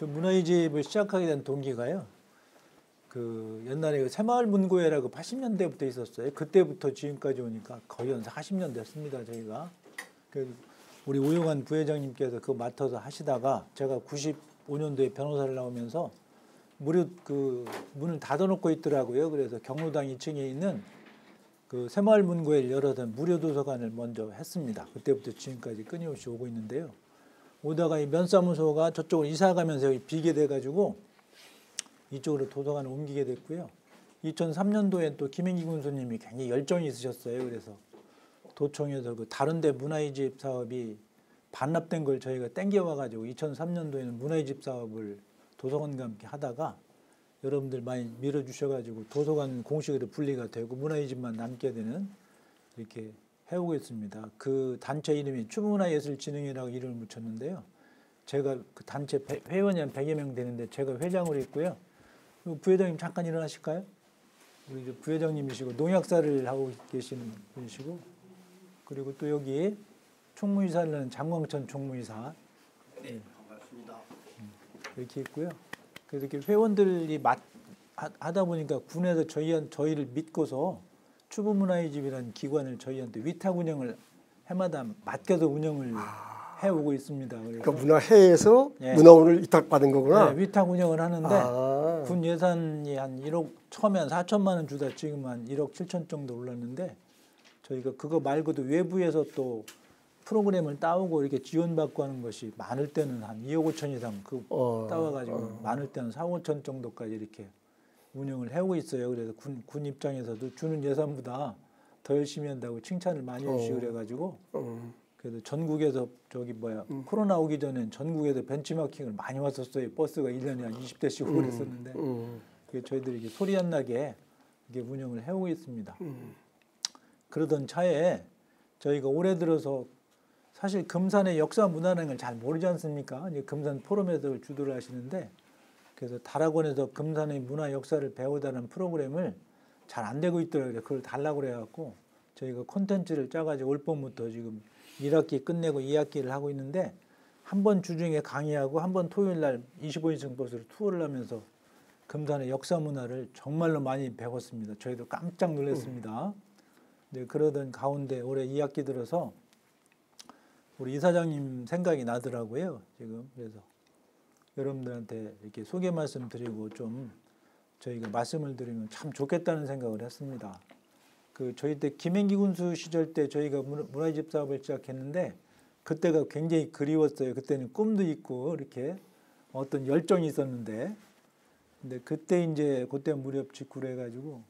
저 문화의 집을 시작하게 된 동기가요. 그 옛날에 그 새마을문고회라고 80년대부터 있었어요. 그때부터 지금까지 오니까 거의 한 40년 됐습니다. 저희가. 그 우리 오용환 부회장님께서 그거 맡아서 하시다가 제가 95년도에 변호사를 나오면서 무료 그 문을 닫아놓고 있더라고요. 그래서 경로당 2층에 있는 그 새마을문고회를 열어서 무료 도서관을 먼저 했습니다. 그때부터 지금까지 끊임없이 오고 있는데요. 오다가 이 면사무소가 저쪽으로 이사 가면서 여기 비게 돼가지고 이쪽으로 도서관을 옮기게 됐고요. 2003년도에 또 김행기 군수님이 굉장히 열정이 있으셨어요. 그래서 도청에서 그 다른데 문화의 집 사업이 반납된 걸 저희가 땡겨와가지고 2003년도에는 문화의 집 사업을 도서관과 함께 하다가 여러분들 많이 밀어주셔가지고 도서관 공식으로 분리가 되고 문화의 집만 남게 되는 이렇게 해오고 있습니다. 그 단체 이름이 추문화예술진흥회라고 이름을 붙였는데요. 제가 그 단체 회원이 한 100여 명 되는데 제가 회장으로 있고요. 부회장님 잠깐 일어나실까요? 우리 부회장님이시고 농약사를 하고 계시는 분이시고 그리고 또 여기 총무이사를 하는 장광천 총무이사. 네, 반갑습니다. 이렇게 있고요. 그래서 이렇게 회원들이 하다 보니까 군에서 저희를 믿고서 추부문화의 집이라는 기관을 저희한테 위탁 운영을 해마다 맡겨서 운영을 해오고 있습니다. 그러니까 문화회에서 예. 문화원을 위탁받은 거구나. 네, 위탁 운영을 하는데 군 예산이 한 1억 처음에 한 4천만 원 주다 지금 한 1억 7천 정도 올랐는데 저희가 그거 말고도 외부에서 또 프로그램을 따오고 이렇게 지원받고 하는 것이 많을 때는 한 2억 5천 이상 따와가지고 많을 때는 4, 5천 정도까지 이렇게 운영을 해오고 있어요. 그래서 군 입장에서도 주는 예산보다 더 열심히 한다고 칭찬을 많이 해주시고 그래가지고 그래도 전국에서 코로나 오기 전엔 전국에서 벤치마킹을 많이 왔었어요. 버스가 1년에 한 20대씩 오고 그랬었는데 그게 저희들이 이렇게 소리 안 나게 이게 운영을 해오고 있습니다. 그러던 차에 저희가 올해 들어서 사실 금산의 역사 문화라는 걸 잘 모르지 않습니까? 이제 금산 포럼에서 주도를 하시는데 그래서 다락원에서 금산의 문화 역사를 배우다는 프로그램을 잘 안 되고 있더라고요. 그걸 달라고 그래갖고 저희가 콘텐츠를 짜가지고 올 봄부터 지금 1학기 끝내고 2학기를 하고 있는데 한 번 주중에 강의하고 한 번 토요일 날 25인승 버스로 투어를 하면서 금산의 역사 문화를 정말로 많이 배웠습니다. 저희도 깜짝 놀랐습니다. 네, 그러던 가운데 올해 2학기 들어서 우리 이사장님 생각이 나더라고요. 지금 그래서 여러분들한테 이렇게 소개 말씀드리고 좀 저희가 말씀을 드리면 참 좋겠다는 생각을 했습니다. 그 저희 때 김행기 군수 시절 때 저희가 문화의 집 사업을 시작했는데 그때가 굉장히 그리웠어요. 그때는 꿈도 있고 이렇게 어떤 열정이 있었는데 근데 그때 이제 그때 무렵 직후로 해가지고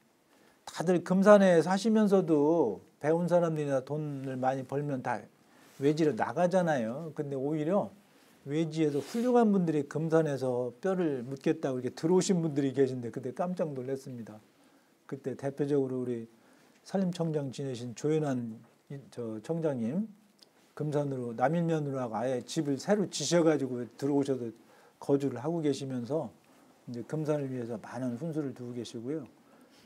다들 금산에 사시면서도 배운 사람들이나 돈을 많이 벌면 다 외지로 나가잖아요. 근데 오히려 외지에서 훌륭한 분들이 금산에서 뼈를 묻겠다고 이렇게 들어오신 분들이 계신데 그때 깜짝 놀랐습니다. 그때 대표적으로 우리 산림청장 지내신 조연한 청장님 금산으로 남일면으로 하고 아예 집을 새로 지셔가지고 들어오셔서 거주를 하고 계시면서 이제 금산을 위해서 많은 훈수를 두고 계시고요.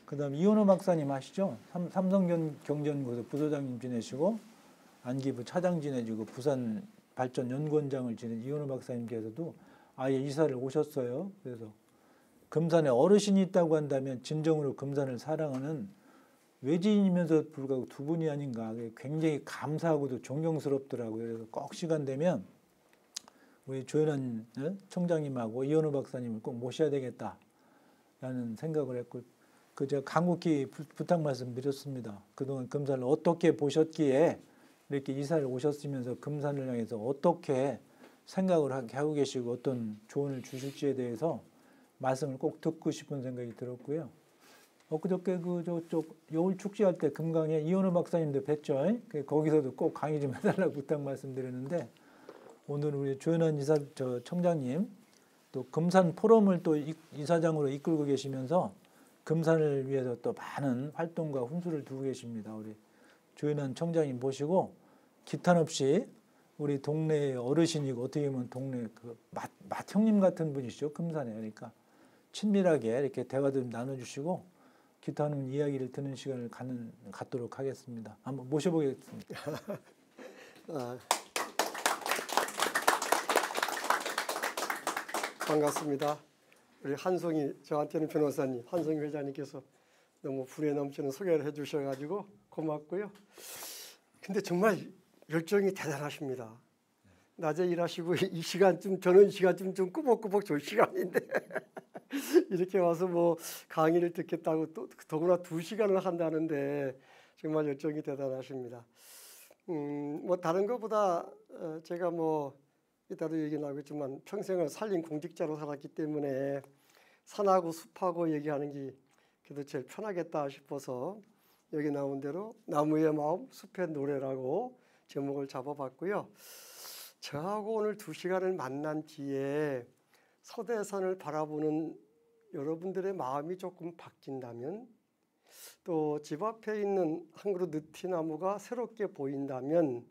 그다음 이현호 박사님 아시죠? 삼성경제연구소 부소장님 지내시고 안기부 차장 지내시고 부산 발전연구원장을 지낸 이현호 박사님께서도 아예 이사를 오셨어요. 그래서 금산에 어르신이 있다고 한다면 진정으로 금산을 사랑하는 외지인이면서 불구하고 두 분이 아닌가 굉장히 감사하고도 존경스럽더라고요. 그래서 꼭 시간 되면 우리 조연한 청장님하고 이현호 박사님을 꼭 모셔야 되겠다라는 생각을 했고 제가 간곡히 부탁 말씀드렸습니다. 그동안 금산을 어떻게 보셨기에 이렇게 이사를 오셨으면서 금산을 향해서 어떻게 생각을 하고 계시고 어떤 조언을 주실지에 대해서 말씀을 꼭 듣고 싶은 생각이 들었고요. 엊그저께 저쪽 여울 축제할 때 금강에 이현우 박사님도 뵀죠. 거기서도 꼭 강의 좀 해달라고 부탁 말씀드렸는데 오늘 우리 조연한 청장님 또 금산 포럼을 또 이사장으로 이끌고 계시면서 금산을 위해서 또 많은 활동과 훈수를 두고 계십니다. 우리 조연한 청장님 모시고 기탄 없이 우리 동네의 어르신이고 어떻게 보면 동네 맛 형님 같은 분이시죠. 금산에. 그러니까 친밀하게 이렇게 대화도 좀 나눠주시고 기타 없는 이야기를 듣는 시간을 갖도록 하겠습니다. 한번 모셔보겠습니다. 반갑습니다. 우리 한송이 저한테는 변호사님 한송이 회장님께서 너무 불에 넘치는 소개를 해주셔가지고 고맙고요. 근데 정말 열정이 대단하십니다. 낮에 일하시고 이 시간쯤 저는 이 시간쯤 좀 꾸벅꾸벅 졸 시간인데 이렇게 와서 뭐 강의를 듣겠다고 또 더구나 2시간을 한다는데 정말 열정이 대단하십니다. 뭐 다른 것보다 제가 뭐 이따도 얘기 나오겠지만 평생을 산림 공직자로 살았기 때문에 산하고 숲하고 얘기하는 게 그래도 제일 편하겠다 싶어서 여기 나온 대로 나무의 마음 숲의 노래라고 제목을 잡아봤고요. 저하고 오늘 2시간을 만난 뒤에 서대산을 바라보는 여러분들의 마음이 조금 바뀐다면 또 집 앞에 있는 한 그루 느티나무가 새롭게 보인다면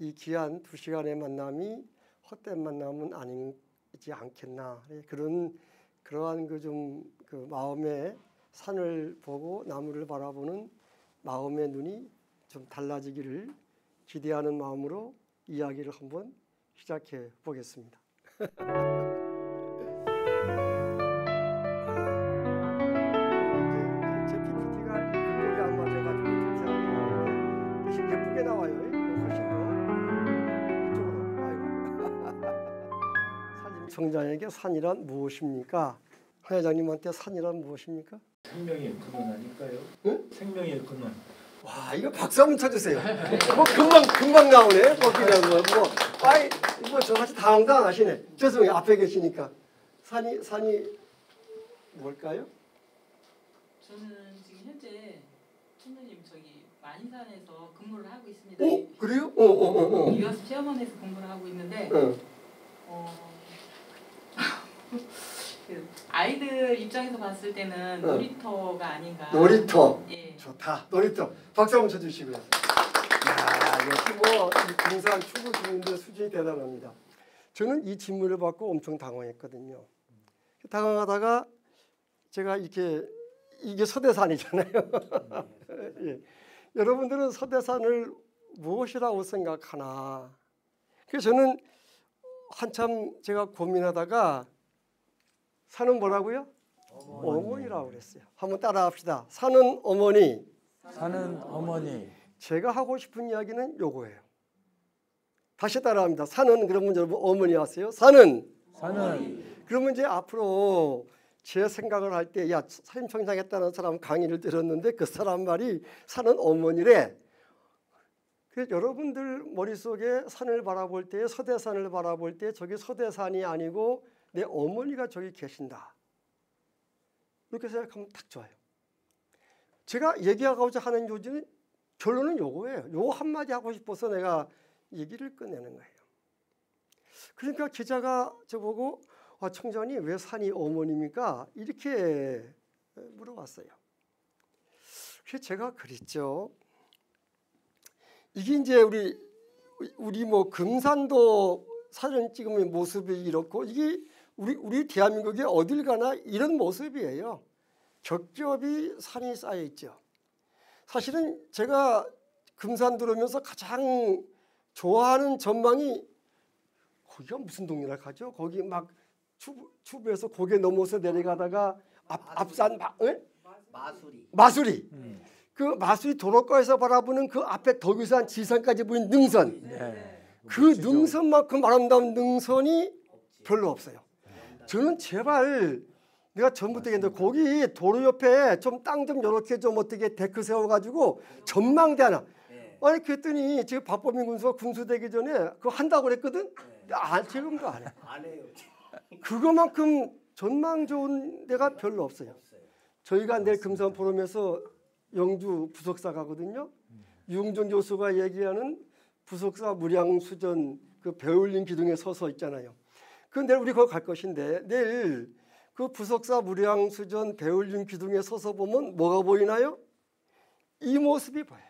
이 귀한 2시간의 만남이 헛된 만남은 아니지 않겠나 그러한 그 마음의 산을 보고 나무를 바라보는 마음의 눈이 좀 달라지기를 기대하는 마음으로 이야기를 한번 시작해 보겠습니다. 제 PPT가 이 글꼴이 안 맞아가지고 좀 생각이 나는데 대신 예쁘게 나와요. 훨씬 더 이쪽으로. 아이고. 산림청장에게 산이란 무엇입니까? 한 회장님한테 산이란 무엇입니까? 생명의 근원 아닐까요? 응? 생명의 근원. 와 이거 박수 한번 쳐주세요. 뭐 금방 나오네. 뭐 그냥 뭐 저같이 당당하시네. 죄송해요 앞에 계시니까 산이 뭘까요? 저는 지금 현재 총장님 저기 만인산에서 근무를 하고 있습니다. 오 그래요? 유아스 체험원에서 근무를 하고 있는데 그 아이들 입장에서 봤을 때는 놀이터가 아닌가. 놀이터. 예. 좋다. 놀이터. 박수 한번 쳐주시고요. 야 역시 뭐 이 군산 추구 주민들 수준이 대단합니다. 저는 이 질문을 받고 엄청 당황했거든요. 당황하다가 제가 이게 서대산이잖아요. 예. 여러분들은 서대산을 무엇이라고 생각하나? 그래서 저는 한참 제가 고민하다가 산은 뭐라고요? 어머니라고 그랬어요. 한번 따라합시다. 산은 어머니. 산은 어머니. 제가 하고 싶은 이야기는 요거예요. 다시 따라합니다. 산은 그러면 여러분 어머니 하세요. 산은 그러면 이제 앞으로 제 생각을 할 때 야 산림청장 했다는 사람 강의를 들었는데 그 사람 말이 산은 어머니래. 그래서 여러분들 머릿속에 산을 바라볼 때 서대산을 바라볼 때 저기 서대산이 아니고 내 어머니가 저기 계신다. 이렇게 생각하면 딱 좋아요. 제가 얘기하고자 하는 요지는 결론은 요거예요. 요 한마디 하고 싶어서 내가 얘기를 꺼내는 거예요. 그러니까 기자가 저보고 청장님 왜 산이 어머니입니까? 이렇게 물어봤어요. 그래서 제가 그랬죠. 이게 이제 우리 뭐 금산도 사진 찍으면 모습이 이렇고 이게 우리 대한민국에 어딜 가나 이런 모습이에요. 겹겹이 산이 쌓여 있죠. 사실은 제가 금산 들어오면서 가장 좋아하는 전망이 거기가 무슨 동네라 하죠? 거기 막 추부에서 고개 넘어서 내려가다가 앞산 마수리. 그 마수리 도로가에서 바라보는 그 앞에 덕유산 지산까지 보이는 능선. 그 능선만큼 아름다운 능선이 별로 없어요. 저는 제발 내가 전부터 얘기했는데 거기 도로 옆에 좀 땅 좀 이렇게 좀 어떻게 데크 세워가지고 전망대 하나. 아니 그랬더니 지금 박범민 군수가 군수되기 전에 그거 한다고 그랬거든. 지금도 안 해. 안 해요. 그거만큼 전망 좋은 데가 별로 없어요. 저희가 내일 금산 포럼에서 영주 부석사 가거든요. 유흥준 교수가 얘기하는 부석사 무량수전 그 배울림 기둥에 서서 있잖아요. 그 내일 우리 거기 갈 것인데 내일 그 부석사 무량수전 배울림 기둥에 서서 보면 뭐가 보이나요? 이 모습이 보여요.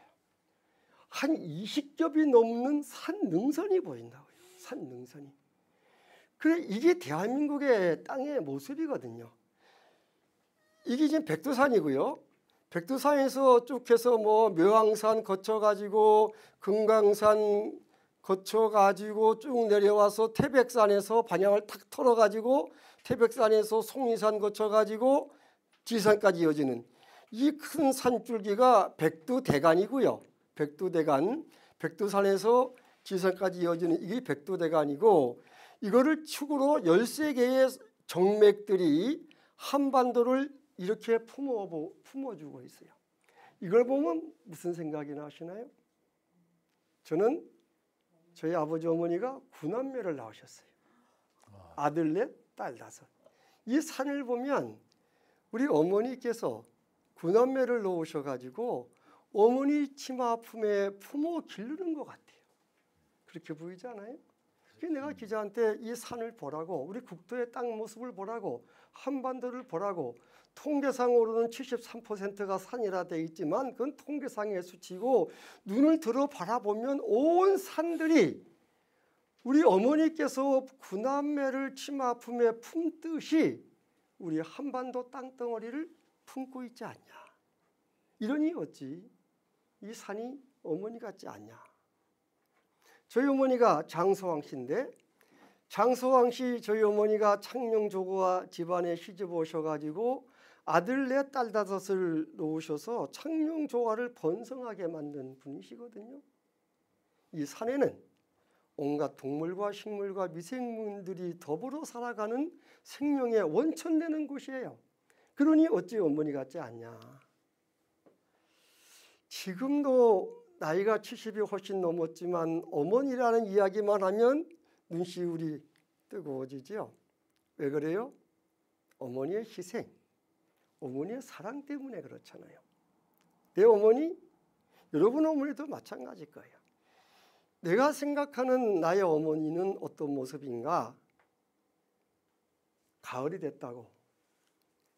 한 20겹이 넘는 산 능선이 보인다고요. 산 능선이. 그래 이게 대한민국의 땅의 모습이거든요. 이게 지금 백두산이고요. 백두산에서 쭉 해서 뭐 묘항산 거쳐가지고 금강산 거쳐가지고 쭉 내려와서 태백산에서 방향을 탁 털어가지고 태백산에서 속리산 거쳐가지고 지산까지 이어지는 이 큰 산줄기가 백두대간이고요. 백두대간, 백두산에서 지산까지 이어지는 이게 백두대간이고, 이거를 축으로 13개의 정맥들이 한반도를 이렇게 품어주고 있어요. 이걸 보면 무슨 생각이 나시나요? 저는 저희 아버지 어머니가 9남매를 낳으셨어요. 아들 넷, 딸 다섯. 이 산을 보면 우리 어머니께서 9남매를 놓으셔가지고 어머니 치마 품에 품어 기르는 것 같아요. 그렇게 보이지 않아요? 그래서 내가 기자한테 이 산을 보라고, 우리 국토의 땅 모습을 보라고, 한반도를 보라고, 통계상으로는 73%가 산이라 돼 있지만 그건 통계상의 수치고, 눈을 들어 바라보면 온 산들이 우리 어머니께서 9남매를 치마 품에 품듯이 우리 한반도 땅덩어리를 품고 있지 않냐. 이러니 어찌 이 산이 어머니 같지 않냐. 저희 어머니가 장소왕 씨인데, 장소왕 씨 저희 어머니가 창녕조고와 집안에 시집 오셔가지고 아들 넷 딸 다섯을 놓으셔서 창녕조화를 번성하게 만든 분이시거든요. 이 산에는 온갖 동물과 식물과 미생물들이 더불어 살아가는 생명의 원천 되는 곳이에요. 그러니 어찌 어머니 같지 않냐. 지금도 나이가 70이 훨씬 넘었지만 어머니라는 이야기만 하면 눈시울이 뜨거워지죠. 왜 그래요? 어머니의 희생, 어머니의 사랑 때문에 그렇잖아요. 내 어머니, 여러분 어머니도 마찬가지일 거예요. 내가 생각하는 나의 어머니는 어떤 모습인가? 가을이 됐다고,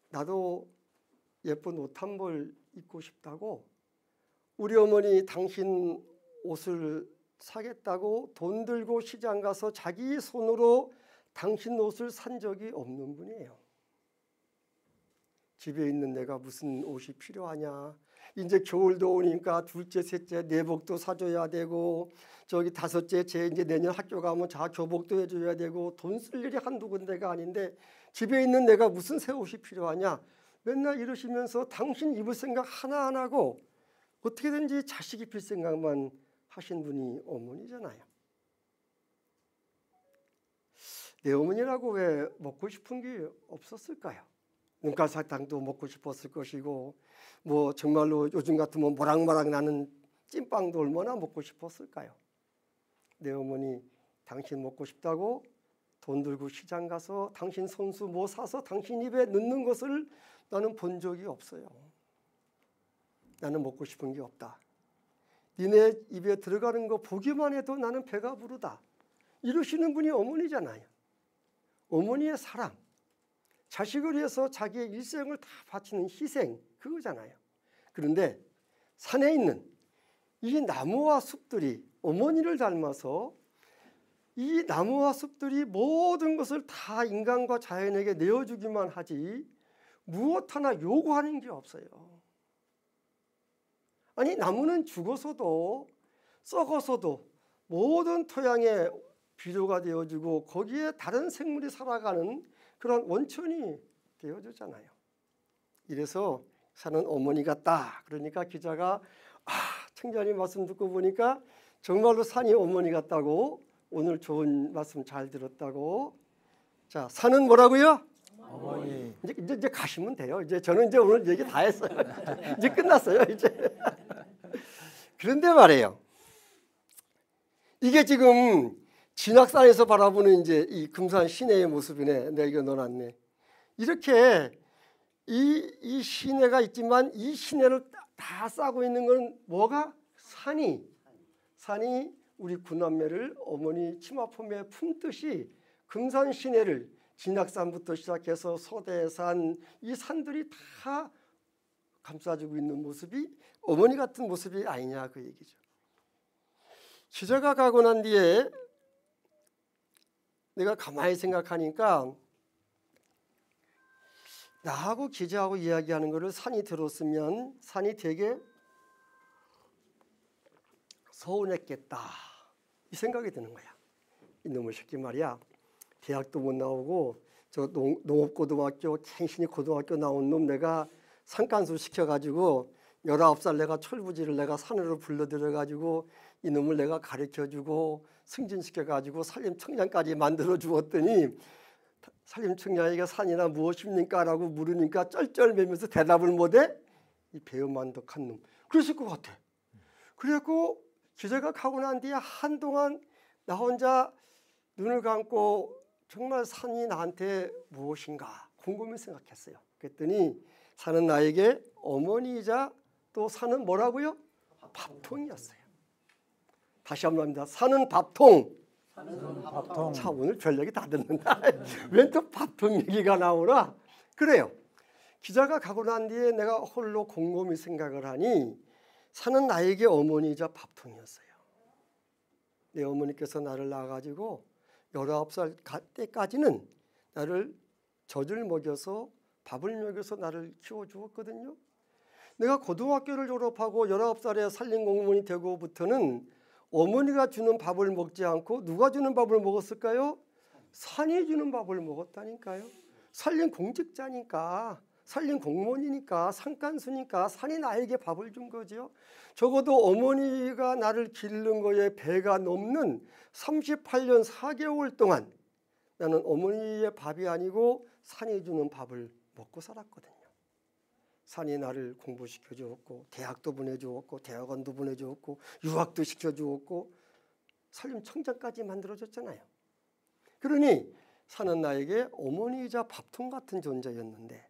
나도 예쁜 옷 한 벌 입고 싶다고, 우리 어머니 당신 옷을 사겠다고 돈 들고 시장 가서 자기 손으로 당신 옷을 산 적이 없는 분이에요. 집에 있는 내가 무슨 옷이 필요하냐. 이제 겨울도 오니까 둘째, 셋째 내복도 사줘야 되고, 저기 다섯째 제 이제 내년 학교 가면 자 교복도 해줘야 되고, 돈 쓸 일이 한두 군데가 아닌데 집에 있는 내가 무슨 새 옷이 필요하냐. 맨날 이러시면서 당신 입을 생각 하나 안 하고 어떻게든지 자식 입힐 생각만 하신 분이 어머니잖아요. 내 어머니라고 왜 먹고 싶은 게 없었을까요? 눈깔 사탕도 먹고 싶었을 것이고, 뭐 정말로 요즘 같으면 모락모락 나는 찐빵도 얼마나 먹고 싶었을까요? 내 어머니 당신 먹고 싶다고 돈 들고 시장 가서 당신 손수 뭐 사서 당신 입에 넣는 것을 나는 본 적이 없어요. 나는 먹고 싶은 게 없다. 니네 입에 들어가는 거 보기만 해도 나는 배가 부르다. 이러시는 분이 어머니잖아요. 어머니의 사랑, 자식을 위해서 자기의 일생을 다 바치는 희생, 그거잖아요. 그런데 산에 있는 이 나무와 숲들이 어머니를 닮아서 이 나무와 숲들이 모든 것을 다 인간과 자연에게 내어주기만 하지 무엇 하나 요구하는 게 없어요. 아니, 나무는 죽어서도 썩어서도 모든 토양에 비료가 되어주고 거기에 다른 생물이 살아가는 그런 원천이 되어주잖아요. 이래서 산은 어머니 같다. 그러니까 기자가 청자님 말씀 듣고 보니까 정말로 산이 어머니 같다고, 오늘 좋은 말씀 잘 들었다고. 자, 산은 뭐라고요? 어머니. 이제 가시면 돼요. 이제 저는 이제 오늘 얘기 다 했어요. 이제 끝났어요. 이제. 그런데 말이에요. 이게 지금 진학산에서 바라보는 이제 이 금산 시내의 모습이네. 내가 이거 넣어놨네. 이렇게 이 시내가 있지만 이 시내를 다 싸고 있는 건 뭐가? 산이 우리 구남매를 어머니 치마품에 품듯이 금산 시내를 진학산부터 시작해서 소대산, 이 산들이 다 감싸주고 있는 모습이 어머니 같은 모습이 아니냐, 그 얘기죠. 기자가 가고 난 뒤에 내가 가만히 생각하니까 나하고 기자하고 이야기하는 것을 산이 들었으면 산이 되게 서운했겠다. 이 생각이 드는 거야. 이놈의 새끼 말이야. 대학도 못 나오고 저 농업고등학교 갱신이 고등학교 나온 놈 내가 상간수 시켜가지고 19살 내가 철부지를 내가 산으로 불러들여가지고 이놈을 내가 가르쳐주고 승진시켜가지고 산림청장까지 만들어 주었더니 산림청장에게 산이나 무엇입니까? 라고 물으니까 쩔쩔매면서 대답을 못해? 이 배은만덕한 놈. 그랬을 것 같아. 그래갖고 기자가 가고 난 뒤에 한동안 나 혼자 눈을 감고 정말 산이 나한테 무엇인가 곰곰이 생각했어요. 그랬더니 산은 나에게 어머니이자 또 산은 뭐라고요? 밥통이었어요. 다시 한번 합니다. 산은 밥통. 밥통. 자, 오늘 별 얘기 다 듣는다. 왜 또 밥통 얘기가 나오나? 그래요. 기자가 가고 난 뒤에 내가 홀로 곰곰이 생각을 하니 산은 나에게 어머니이자 밥통이었어요. 내 어머니께서 나를 낳아가지고 19살 때까지는 나를 젖을 먹여서 밥을 먹여서 나를 키워주었거든요. 내가 고등학교를 졸업하고 19살에 산림공무원이 되고부터는 어머니가 주는 밥을 먹지 않고 누가 주는 밥을 먹었을까요? 산이 주는 밥을 먹었다니까요. 산림공직자니까, 산림공무원이니까, 산간수니까 산이 나에게 밥을 준 거죠. 적어도 어머니가 나를 기르는 거에 배가 넘는 38년 4개월 동안 나는 어머니의 밥이 아니고 산이 주는 밥을 먹고 살았거든요. 산이 나를 공부시켜 주었고 대학도 보내주었고 대학원도 보내주었고 유학도 시켜주었고 산림청장까지 만들어줬잖아요. 그러니 산은 나에게 어머니이자 밥통 같은 존재였는데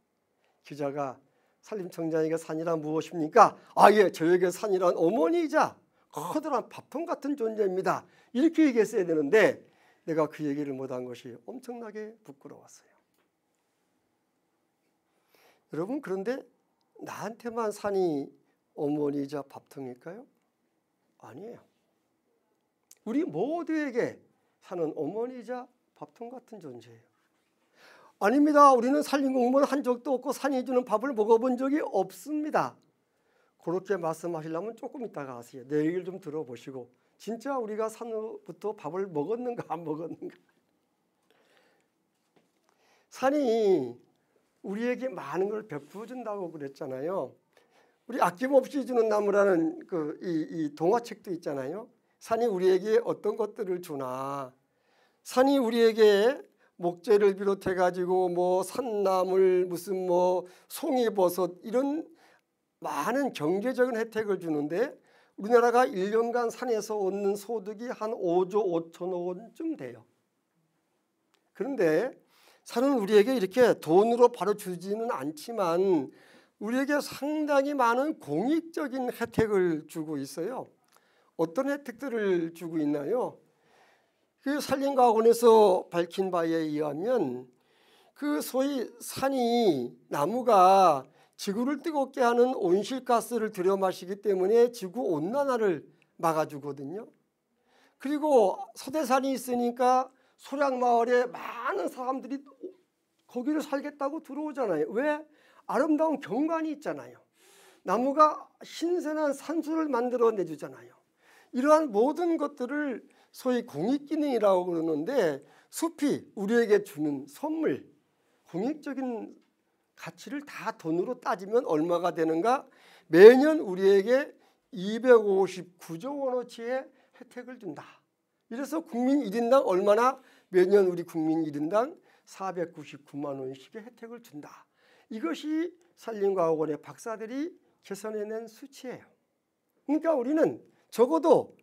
기자가 산림청장에게 산이란 무엇입니까? 예, 저에게 산이란 어머니이자 커다란 밥통 같은 존재입니다. 이렇게 얘기했어야 되는데 내가 그 얘기를 못한 것이 엄청나게 부끄러웠어요. 여러분, 그런데 나한테만 산이 어머니이자 밥통일까요? 아니에요. 우리 모두에게 산은 어머니이자 밥통 같은 존재예요. 아닙니다. 우리는 산림공무원 한 적도 없고 산이 주는 밥을 먹어본 적이 없습니다. 그렇게 말씀하시려면 조금 이따가 하세요. 내 얘기를 좀 들어보시고 진짜 우리가 산으로부터 밥을 먹었는가 안 먹었는가. 산이 우리에게 많은 걸 베풀어 준다고 그랬잖아요. 우리 아낌없이 주는 나무라는 이 동화책도 있잖아요. 산이 우리에게 어떤 것들을 주나. 산이 우리에게 목재를 비롯해 가지고 뭐 산나물 무슨 뭐 송이버섯 이런 많은 경제적인 혜택을 주는데 우리나라가 1년간 산에서 얻는 소득이 한 5조 5천억 원쯤 돼요. 그런데 산은 우리에게 이렇게 돈으로 바로 주지는 않지만 우리에게 상당히 많은 공익적인 혜택을 주고 있어요. 어떤 혜택들을 주고 있나요? 그 산림과학원에서 밝힌 바에 의하면 그 소위 산이 나무가 지구를 뜨겁게 하는 온실가스를 들여 마시기 때문에 지구 온난화를 막아주거든요. 그리고 소대산이 있으니까 소량마을에 많은 사람들이 거기를 살겠다고 들어오잖아요. 왜? 아름다운 경관이 있잖아요. 나무가 신선한 산수를 만들어 내주잖아요. 이러한 모든 것들을 소위 공익기능이라고 그러는데 숲이 우리에게 주는 선물, 공익적인 가치를 다 돈으로 따지면 얼마가 되는가? 매년 우리에게 259조 원어치의 혜택을 준다. 이래서 국민 1인당 얼마나 매년 우리 국민 1인당 499만 원씩의 혜택을 준다. 이것이 산림과학원의 박사들이 개선해낸 수치예요. 그러니까 우리는 적어도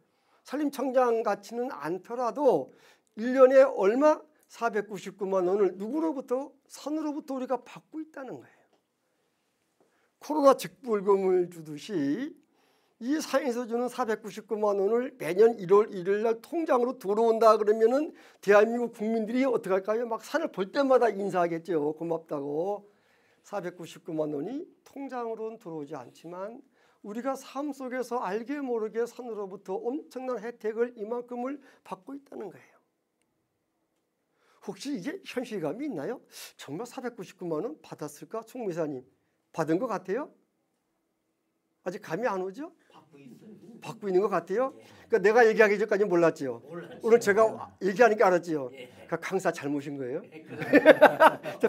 산림청장 같지는 않더라도 1년에 얼마? 499만 원을 누구로부터? 산으로부터 우리가 받고 있다는 거예요. 코로나 직불금을 주듯이 이 산에서 주는 499만 원을 매년 1월 1일 날 통장으로 들어온다 그러면은 대한민국 국민들이 어떻게 할까요? 막 산을 볼 때마다 인사하겠죠. 고맙다고. 499만 원이 통장으로는 들어오지 않지만 우리가 삶 속에서 알게 모르게 산으로부터 엄청난 혜택을 이만큼을 받고 있다는 거예요. 혹시 이게 현실감이 있나요? 정말 499만 원 받았을까? 총무사님 받은 것 같아요? 아직 감이 안 오죠? 받고 있는 것 같아요. 그러니까 내가 얘기하기 전까지 몰랐지요. 오늘 제가 얘기하니까 알았지요. 그러니까 강사 잘못인 거예요.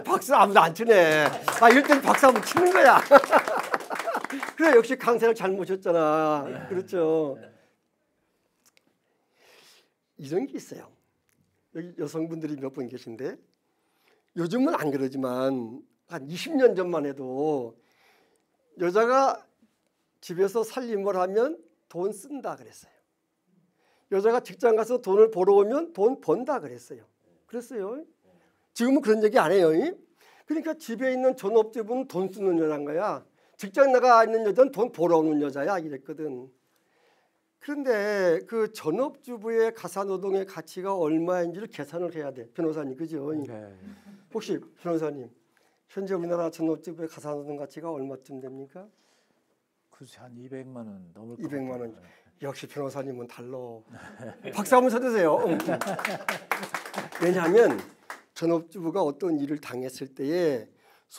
박수 아무도 안 치네. 아 이럴 때는 박수 한번 치는 거야. 그래 역시 강사를 잘 모셨잖아. 그렇죠. 이런 게 있어요. 여기 여성분들이 몇 분 계신데 요즘은 안 그러지만 한 20년 전만 해도 여자가 집에서 살림을 하면 돈 쓴다 그랬어요. 여자가 직장 가서 돈을 벌어 오면 돈 번다 그랬어요. 그랬어요. 지금은 그런 얘기 안 해요. 그러니까 집에 있는 전업주부는 돈 쓰는 여자인 거야. 직장 나가 있는 여자는 돈 벌어오는 여자야 이랬거든. 그런데 그 전업주부의 가사노동의 가치가 얼마인지를 계산을 해야 돼. 변호사님 그죠? 네. 혹시 변호사님 현재 우리나라 전업주부의 가사노동 가치가 얼마쯤 됩니까? 글쎄 한 200만 원 넘을 것 200만 같아요. 원. 역시 변호사님은 달라. 박수 한번 쳐주세요. 왜냐하면 전업주부가 어떤 일을 당했을 때에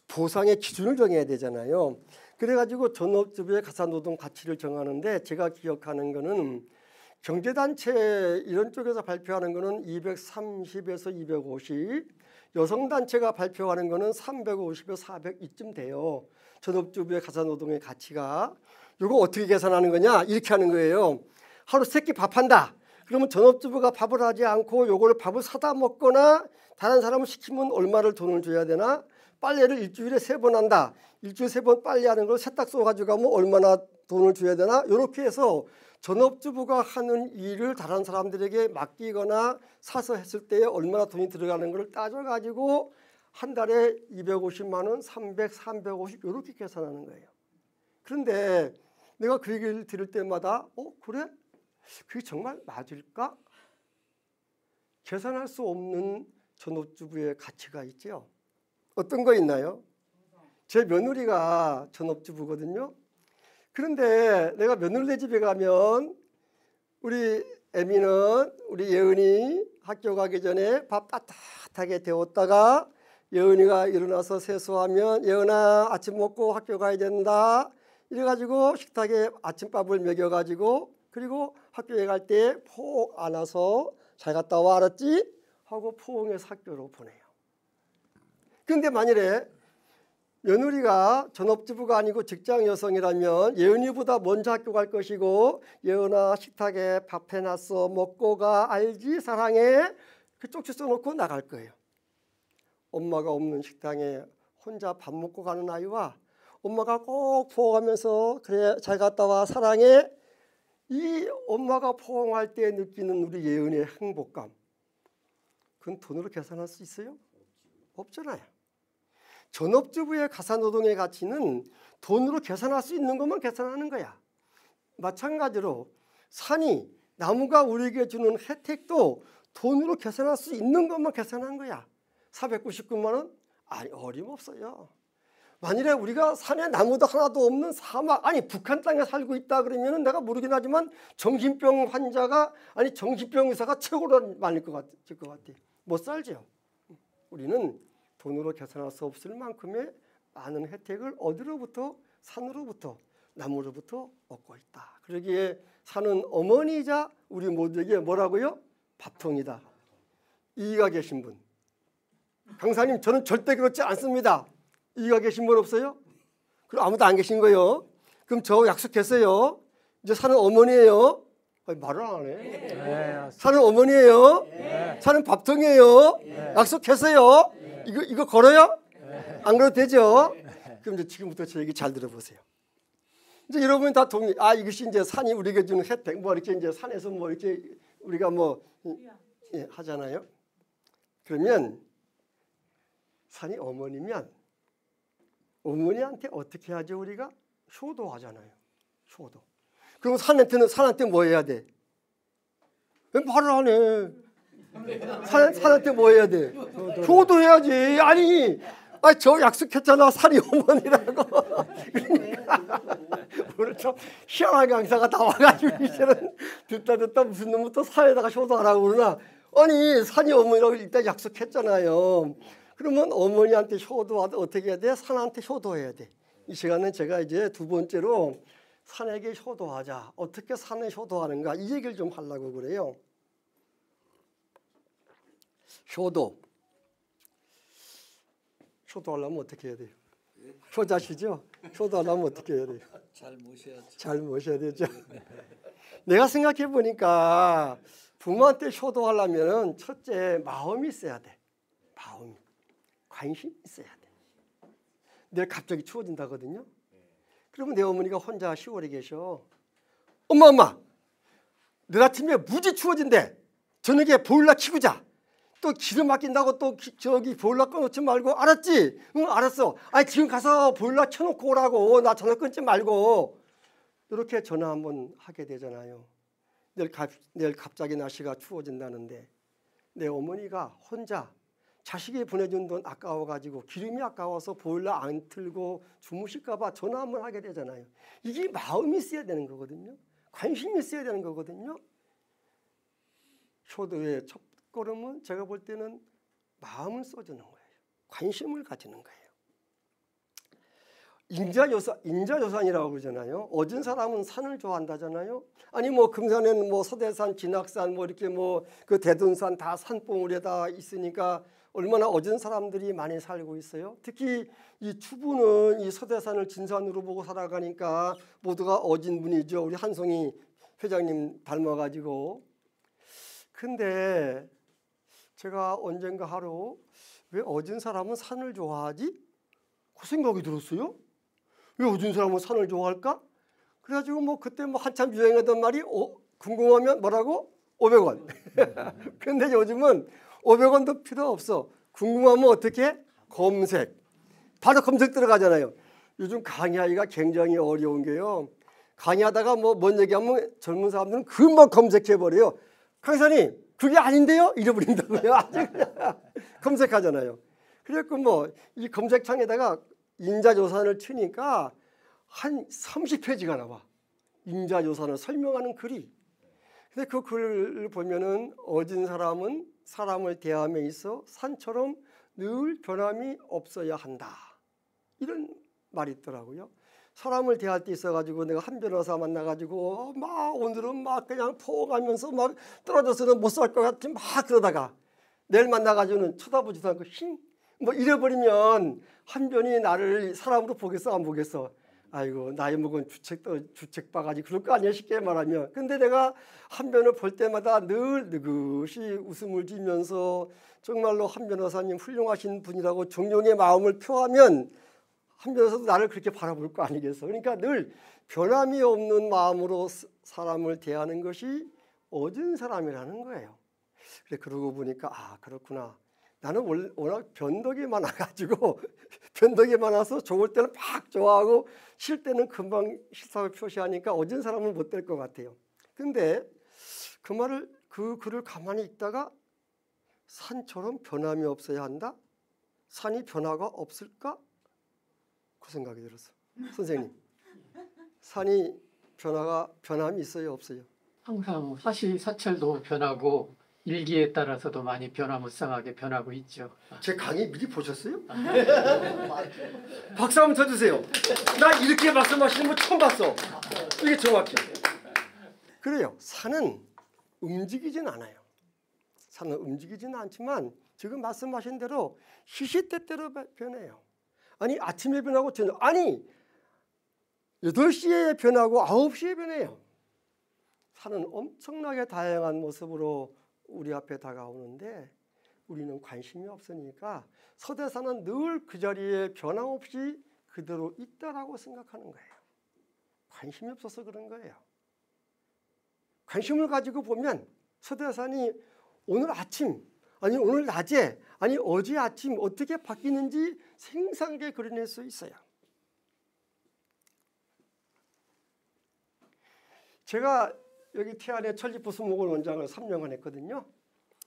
보상의 기준을 정해야 되잖아요. 그래가지고 전업주부의 가사노동 가치를 정하는데 제가 기억하는 거는 경제단체 이런 쪽에서 발표하는 거는 230에서 250, 여성단체가 발표하는 거는 350에서 400 이쯤 돼요. 전업주부의 가사노동의 가치가. 이거 어떻게 계산하는 거냐? 이렇게 하는 거예요. 하루 3끼 밥한다. 그러면 전업주부가 밥을 하지 않고 요걸 밥을 사다 먹거나 다른 사람을 시키면 얼마를 돈을 줘야 되나? 빨래를 일주일에 3번 한다. 일주일에 3번 빨래하는 걸 세탁소 가져가면 얼마나 돈을 줘야 되나? 이렇게 해서 전업주부가 하는 일을 다른 사람들에게 맡기거나 사서 했을 때 얼마나 돈이 들어가는 걸 따져가지고 한 달에 250만 원, 300, 350 이렇게 계산하는 거예요. 그런데 내가 그 얘기를 들을 때마다 그래? 그게 정말 맞을까? 계산할 수 없는 전업주부의 가치가 있죠. 어떤 거 있나요? 제 며느리가 전업주부거든요. 그런데 내가 며느리네 집에 가면 우리 애미는 우리 예은이 학교 가기 전에 밥 따뜻하게 데웠다가 예은이가 일어나서 세수하면 예은아 아침 먹고 학교 가야 된다. 이래가지고 식탁에 아침밥을 먹여가지고 그리고 학교에 갈 때 포 안아서 잘 갔다 와 알았지? 하고 포옹해서 학교로 보내요. 근데 만일에 며느리가 전업주부가 아니고 직장 여성이라면 예은이보다 먼저 학교 갈 것이고 예은아 식탁에 밥 해놨어 먹고 가 알지 사랑해 그 쪽지 써놓고 나갈 거예요. 엄마가 없는 식당에 혼자 밥 먹고 가는 아이와 엄마가 꼭 포옹하면서 그래 잘 갔다 와 사랑해 이 엄마가 포옹할 때 느끼는 우리 예은의 행복감 그건 돈으로 계산할 수 있어요? 없잖아요. 전업주부의 가사노동의 가치는 돈으로 계산할 수 있는 것만 계산하는 거야. 마찬가지로 산이 나무가 우리에게 주는 혜택도 돈으로 계산할 수 있는 것만 계산한 거야. 499만 원? 아니 어림없어요. 만일에 우리가 산에 나무도 하나도 없는 사막 아니 북한 땅에 살고 있다 그러면 내가 모르긴 하지만 정신병 환자가 아니 정신병 의사가 최고로 많을 것 같아. 못 살죠. 우리는 돈으로 계산할 수 없을 만큼의 많은 혜택을 어디로부터 산으로부터 나무로부터 얻고 있다. 그러기에 산은 어머니이자 우리 모두에게 뭐라고요? 밥통이다. 이의가 계신 분. 강사님 저는 절대 그렇지 않습니다. 이의가 계신 분 없어요? 그럼 아무도 안 계신 거예요. 그럼 저 약속했어요. 이제 산은 어머니예요. 아니, 말을 안 하네. 네, 산은 어머니예요. 네. 산은 밥통이에요. 네. 약속했어요. 이거 걸어요? 안 걸어도 되죠? 그럼 이제 지금부터 제 얘기 잘 들어보세요. 이제 여러분이 다 동의. 이것이 이제 산이 우리에게 주는 혜택. 뭐 이렇게 이제 산에서 뭐 이렇게 우리가 뭐 하잖아요. 그러면 산이 어머니면 어머니한테 어떻게 하죠 우리가? 효도하잖아요. 효도. 그럼 산한테 뭐 해야 돼? 왜 말을 안 해? 산한테 뭐 해야 돼? 효도해야지. 아니 저 약속했잖아. 산이 어머니라고. 그러니까 오늘 참 희한한 강사가 나와가지고 이제는 듣다 무슨 놈부터 산에다가 효도하라고 그러나 아니 산이 어머니라고 일단 약속했잖아요. 그러면 어머니한테 효도하다 어떻게 해야 돼? 산한테 효도해야 돼. 이 시간은 제가 이제 두 번째로 산에게 효도하자. 어떻게 산에 효도하는가 이 얘기를 좀 하려고 그래요. 효도하려면 어떻게 해야 돼요? 효자시죠? 효도하려면 어떻게 해야 돼요? 잘 모셔야죠. 잘 모셔야 되죠. 내가 생각해 보니까 부모한테 효도하려면 첫째 마음이 있어야 돼. 마음이. 관심이 있어야 돼. 내일 갑자기 추워진다거든요. 그러면 내 어머니가 혼자 시골에 계셔. 엄마 내일 아침에 무지 추워진대. 저녁에 보일러 켜고 자. 또 기름 아낀다고 또 저기 보일러 꺼놓지 말고. 알았지? 응 알았어. 아니 지금 가서 보일러 켜놓고 오라고. 나 전화 끊지 말고. 이렇게 전화 한번 하게 되잖아요. 내일 갑자기 날씨가 추워진다는데 내 어머니가 혼자 자식이 보내준 돈 아까워가지고 기름이 아까워서 보일러 안 틀고 주무실까 봐 전화 한번 하게 되잖아요. 이게 마음이 있어야 되는 거거든요. 관심이 있어야 되는 거거든요. 효도의 첫 걸음은 제가 볼 때는 마음을 써주는 거예요. 관심을 가지는 거예요. 인자요산이라고 그러잖아요. 얻은 사람은 산을 좋아한다잖아요. 아니 뭐 금산에는 뭐 서대산, 진학산 뭐 이렇게 뭐 그 대둔산 다 산봉우리에 다 있으니까 얼마나 얻은 사람들이 많이 살고 있어요. 특히 이 추부는 이 서대산을 진산으로 보고 살아가니까 모두가 얻은 분이죠. 우리 한송이 회장님 닮아가지고. 근데 제가 언젠가 하루 왜 얻은 사람은 산을 좋아하지? 그 생각이 들었어요. 왜 얻은 사람은 산을 좋아할까? 그래가지고 뭐 그때 뭐 한참 유행하던 말이 궁금하면 뭐라고? 500원. 근데 요즘은 500원도 필요 없어. 궁금하면 어떻게? 검색. 바로 검색 들어가잖아요. 요즘 강의하기가 굉장히 어려운 게요. 강의하다가 뭐 뭔 얘기하면 젊은 사람들은 금방 검색해버려요. 강사님 그게 아닌데요? 잃어버린다고요. 아주 그냥 검색하잖아요. 그래서 뭐 이 검색창에다가 인자요산을 치니까 한 30페이지가 나와. 인자요산을 설명하는 글이. 근데 그 글을 보면은 얻은 사람은 사람을 대함에 있어 산처럼 늘 변함이 없어야 한다. 이런 말이 있더라고요. 사람을 대할 때 있어가지고 내가 한 변호사 만나가지고 막 오늘은 막 그냥 포옹하면서 막 떨어져서는 못 살 것 같은 막 그러다가 내일 만나가지고는 쳐다보지도 않고 뭐 잃어버리면 한 변이 나를 사람으로 보겠어 안 보겠어? 아이고 나이 먹은 주책 바가지 그럴 거 아니야 쉽게 말하면. 근데 내가 한 변을 볼 때마다 늘 느긋이 웃음을 지면서 정말로 한 변호사님 훌륭하신 분이라고 존경의 마음을 표하면 한 변호사도 나를 그렇게 바라볼 거 아니겠어. 그러니까 늘 변함이 없는 마음으로 사람을 대하는 것이 얻은 사람이라는 거예요. 그래 그러고 보니까 아 그렇구나. 나는 워낙 변덕이 많아가지고 변덕이 많아서 좋을 때는 막 좋아하고 싫을 때는 금방 싫다고 표시하니까 얻은 사람은 못 될 것 같아요. 근데 그 글을 가만히 읽다가 산처럼 변함이 없어야 한다? 산이 변화가 없을까? 그 생각이 들었어. 선생님, 산이 변함이 있어요, 없어요? 항상 사시사철도 변하고 일기에 따라서도 많이 변화무쌍하게 변하고 있죠. 제 강의 미리 보셨어요? 박수 한번 쳐주세요. 나 이렇게 말씀하시는 분 처음 봤어. 이게 정확해. 그래요. 산은 움직이진 않아요. 산은 움직이진 않지만 지금 말씀하신 대로 시시때때로 변해요. 아니 아침에 변하고 저녁 아니 8시에 변하고 9시에 변해요. 산은 엄청나게 다양한 모습으로 우리 앞에 다가오는데 우리는 관심이 없으니까 서대산은 늘 그 자리에 변함없이 그대로 있다라고 생각하는 거예요. 관심이 없어서 그런 거예요. 관심을 가지고 보면 서대산이 오늘 아침 아니 오늘 낮에 아니 어제 아침 어떻게 바뀌는지 생생하게 그려낼 수 있어요. 제가 여기 태안에 천리포 수목원 원장을 3년간 했거든요.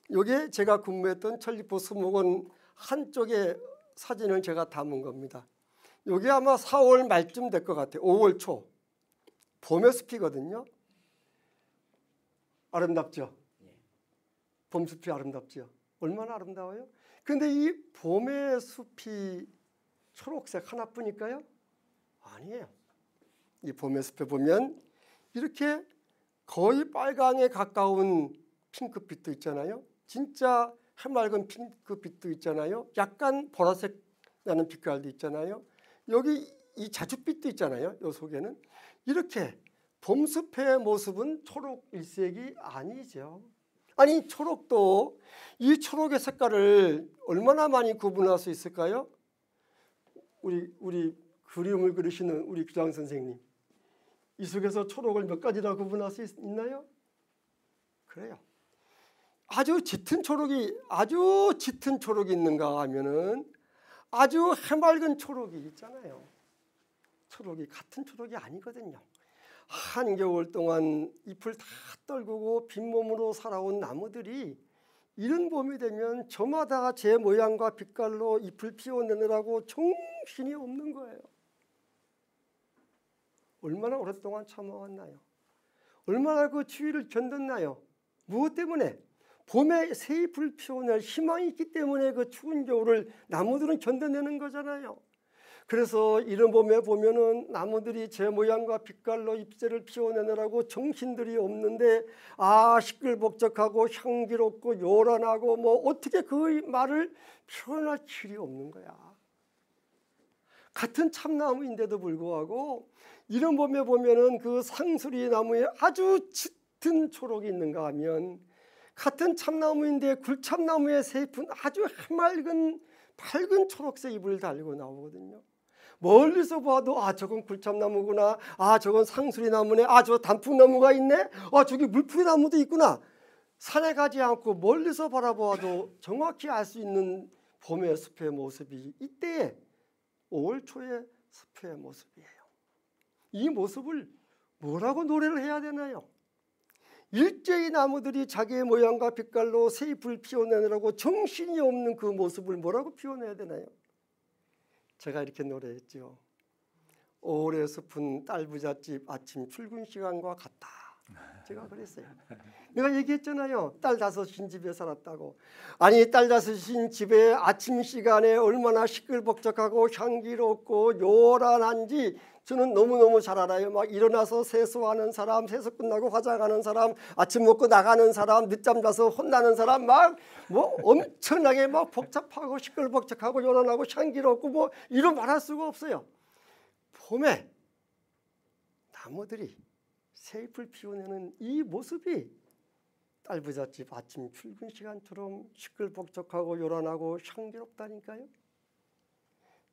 이게 제가 근무했던 천리포 수목원 한쪽의 사진을 제가 담은 겁니다. 이게 아마 4월 말쯤 될 것 같아요. 5월 초. 봄의 숲이거든요. 아름답죠? 봄숲이 아름답죠? 얼마나 아름다워요? 근데 이 봄의 숲이 초록색 하나뿐일까요? 아니에요. 이 봄의 숲에 보면 이렇게 거의 빨강에 가까운 핑크빛도 있잖아요. 진짜 해맑은 핑크빛도 있잖아요. 약간 보라색 나는 빛깔도 있잖아요. 여기 이 자줏빛도 있잖아요. 이 속에는 이렇게 봄숲의 모습은 초록 일색이 아니죠. 아니 초록도 이 초록의 색깔을 얼마나 많이 구분할 수 있을까요? 우리 그림을 그리시는 우리 교장 선생님, 이 속에서 초록을 몇 가지나 구분할 수 있나요? 그래요. 아주 짙은 초록이 있는가 하면은 아주 해맑은 초록이 있잖아요. 초록이 같은 초록이 아니거든요. 한겨울 동안 잎을 다 떨구고 빈몸으로 살아온 나무들이 이른 봄이 되면 저마다 제 모양과 빛깔로 잎을 피워내느라고 정신이 없는 거예요. 얼마나 오랫동안 참아왔나요? 얼마나 그 추위를 견뎠나요? 무엇 때문에? 봄에 새 잎을 피워낼 희망이 있기 때문에 그 추운 겨울을 나무들은 견뎌내는 거잖아요. 그래서 이른 봄에 보면은 나무들이 제 모양과 빛깔로 잎새를 피워내느라고 정신들이 없는데 시끌벅적하고 향기롭고 요란하고 뭐 어떻게 그 말을 표현할 길이 없는 거야. 같은 참나무인데도 불구하고 이른 봄에 보면은 그 상수리 나무에 아주 짙은 초록이 있는가 하면 같은 참나무인데 굴참나무의 새 잎은 아주 해맑은 밝은 초록색 잎을 달고 나오거든요. 멀리서 봐도 저건 굴참나무구나, 저건 상수리나무네, 저 단풍나무가 있네, 저기 물풀이나무도 있구나. 산에 가지 않고 멀리서 바라보아도 정확히 알 수 있는 봄의 숲의 모습이 이때의 5월 초의 숲의 모습이에요. 이 모습을 뭐라고 노래를 해야 되나요? 일제히 나무들이 자기의 모양과 빛깔로 새 잎을 피워내느라고 정신이 없는 그 모습을 뭐라고 표현해야 되나요? 제가 이렇게 노래했죠. 5월의 숲은 딸부잣집 아침 출근 시간과 같다. 제가 그랬어요. 내가 얘기했잖아요. 딸 다섯인 집에 살았다고. 아니 딸 다섯인 집에 아침 시간에 얼마나 시끌벅적하고 향기롭고 요란한지 저는 너무너무 잘 알아요. 막 일어나서 세수하는 사람, 세수 끝나고 화장하는 사람, 아침 먹고 나가는 사람, 늦잠 자서 혼나는 사람, 막 뭐 엄청나게 막 복잡하고 시끌벅적하고 요란하고 향기롭고 뭐 이런 말할 수가 없어요. 봄에 나무들이 새 잎을 피워내는 이 모습이 딸부잣집 아침 출근 시간처럼 시끌벅적하고 요란하고 향기롭다니까요.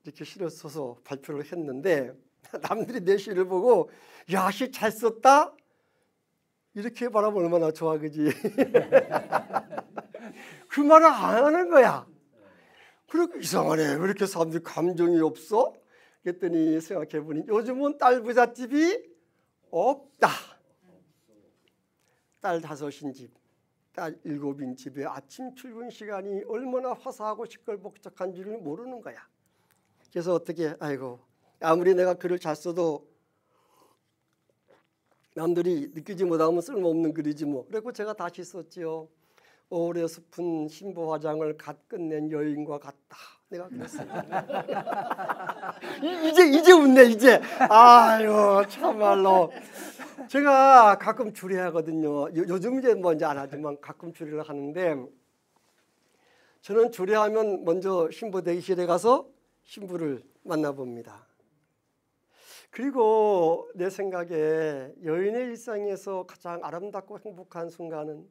이렇게 시를 써서 발표를 했는데 남들이 내 시를 보고 야, 시 잘 썼다? 이렇게 말하면 얼마나 좋아, 그지? 그 말을 안 하는 거야. 그렇게 이상하네. 왜 이렇게 사람들이 감정이 없어? 그랬더니 생각해보니 요즘은 딸부잣집이 없다. 딸 다섯인 집, 딸 일곱인 집에 아침 출근 시간이 얼마나 화사하고 시끌벅적한지를 모르는 거야. 그래서 어떻게 아무리 내가 글을 잘 써도 남들이 느끼지 못하면 쓸모없는 글이지 뭐. 그래서 제가 다시 썼지요. 5월의 숲은 신부 화장을 갓 끝낸 여인과 같다. 내가 그랬어요. 이제 웃네 이제. 아유 참말로. 제가 가끔 주례하거든요. 요즘 이제 뭐 이제 안 하지만 가끔 주례를 하는데 저는 주례하면 먼저 신부 대기실에 가서 신부를 만나봅니다. 그리고 내 생각에 여인의 일상에서 가장 아름답고 행복한 순간은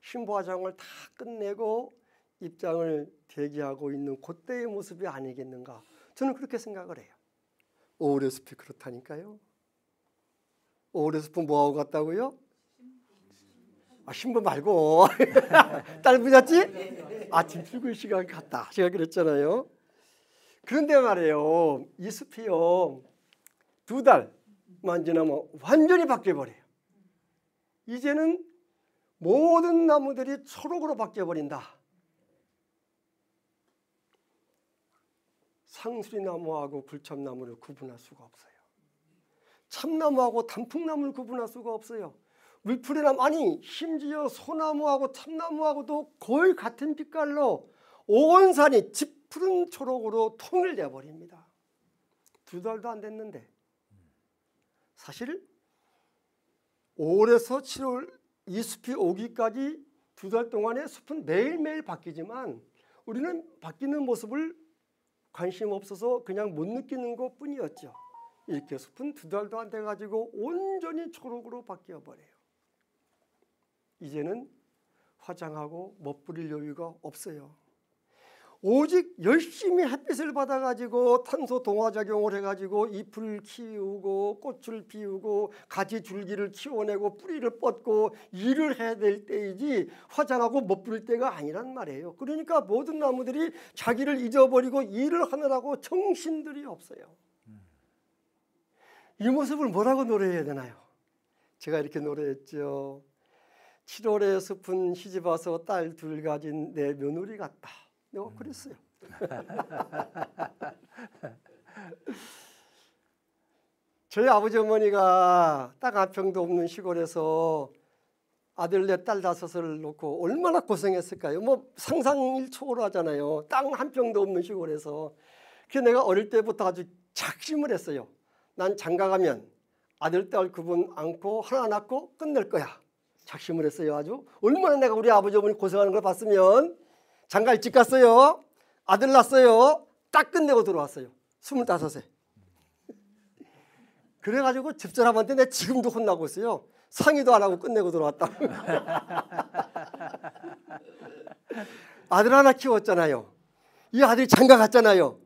신부 화장을 다 끝내고 입장을 대기하고 있는 그때의 모습이 아니겠는가. 저는 그렇게 생각을 해요. 5월의 숲이 그렇다니까요. 5월의 숲은 뭐하고 같다고요? 신부 말고 딸부잣집 아침 출근 시간 같다. 제가 그랬잖아요. 그런데 말이에요. 이 숲이요. 2달만 지나면 완전히 바뀌어버려요. 이제는 모든 나무들이 초록으로 바뀌어버린다. 상수리나무하고 굴참나무를 구분할 수가 없어요. 참나무하고 단풍나무를 구분할 수가 없어요. 물풀이나무, 아니 심지어 소나무하고 참나무하고도 거의 같은 빛깔로 온 산이 짙은 초록으로 통일돼 버립니다. 2달도 안 됐는데 사실 5월에서 7월 이 숲이 오기까지 2달 동안의 숲은 매일매일 바뀌지만 우리는 바뀌는 모습을 관심 없어서 그냥 못 느끼는 것뿐이었죠. 이렇게 숲은 2달도 안 돼가지고 온전히 초록으로 바뀌어 버려요. 이제는 화장하고 멋부릴 여유가 없어요. 오직 열심히 햇빛을 받아가지고 탄소 동화작용을 해가지고 잎을 키우고 꽃을 피우고 가지 줄기를 키워내고 뿌리를 뻗고 일을 해야 될 때이지 화장하고 멋부릴 때가 아니란 말이에요. 그러니까 모든 나무들이 자기를 잊어버리고 일을 하느라고 정신들이 없어요. 이 모습을 뭐라고 노래해야 되나요? 제가 이렇게 노래했죠. 7월의 숲은 시집와서 딸 둘 가진 내 며느리 같다. 내가 그랬어요. 저희 아버지 어머니가 땅 한 평도 없는 시골에서 아들 넷 딸 다섯을 놓고 얼마나 고생했을까요? 뭐 상상일 초월하잖아요. 땅 한 평도 없는 시골에서. 그래서 내가 어릴 때부터 아주 작심을 했어요. 난 장가가면 아들 딸 구분 않고 하나 낳고 끝낼 거야. 작심을 했어요. 아주 얼마나 내가 우리 아버지 어머니 고생하는 걸 봤으면. 장가 일찍 갔어요. 아들 낳았어요. 딱 끝내고 들어왔어요. 25세. 그래가지고 집사람한테 내가 지금도 혼나고 있어요. 상의도 안 하고 끝내고 들어왔다. 아들 하나 키웠잖아요. 이 아들이 장가 갔잖아요.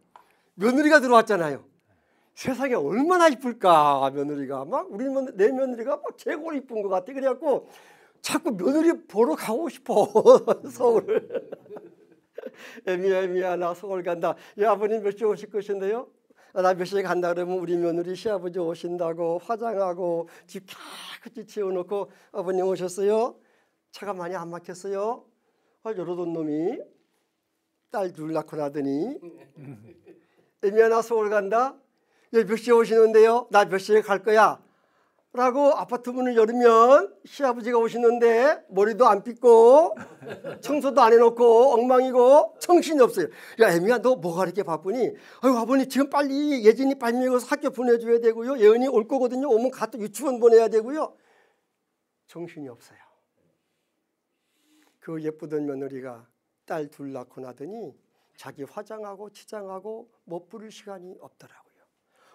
며느리가 들어왔잖아요. 세상에 얼마나 이쁠까 며느리가. 막 내 며느리가 막 최고로 이쁜 것 같아. 그래갖고 자꾸 며느리 보러 가고 싶어. 서울을. 애미야 나 서울 간다. 아버님 몇 시에 오실 것인데요? 나 몇 시에 간다 그러면 우리 며느리 시아버지 오신다고 화장하고 집 깨끗이 치워놓고 아버님 오셨어요? 차가 많이 안 막혔어요? 이러던 놈이 딸 둘 낳고 나더니 애미야 나 서울 간다. 몇 시에 오시는데요? 나 몇 시에 갈 거야? 라고 아파트 문을 열으면 시아버지가 오시는데 머리도 안 빗고 청소도 안 해놓고 엉망이고 정신이 없어요. 야 애미야 너 뭐가 이렇게 바쁘니? 아유 아버님 지금 빨리 예진이 발명해서 학교 보내줘야 되고요. 예은이 올 거거든요. 오면 가서 유치원 보내야 되고요. 정신이 없어요. 그 예쁘던 며느리가 딸 둘 낳고 나더니 자기 화장하고 치장하고 멋부릴 시간이 없더라고요.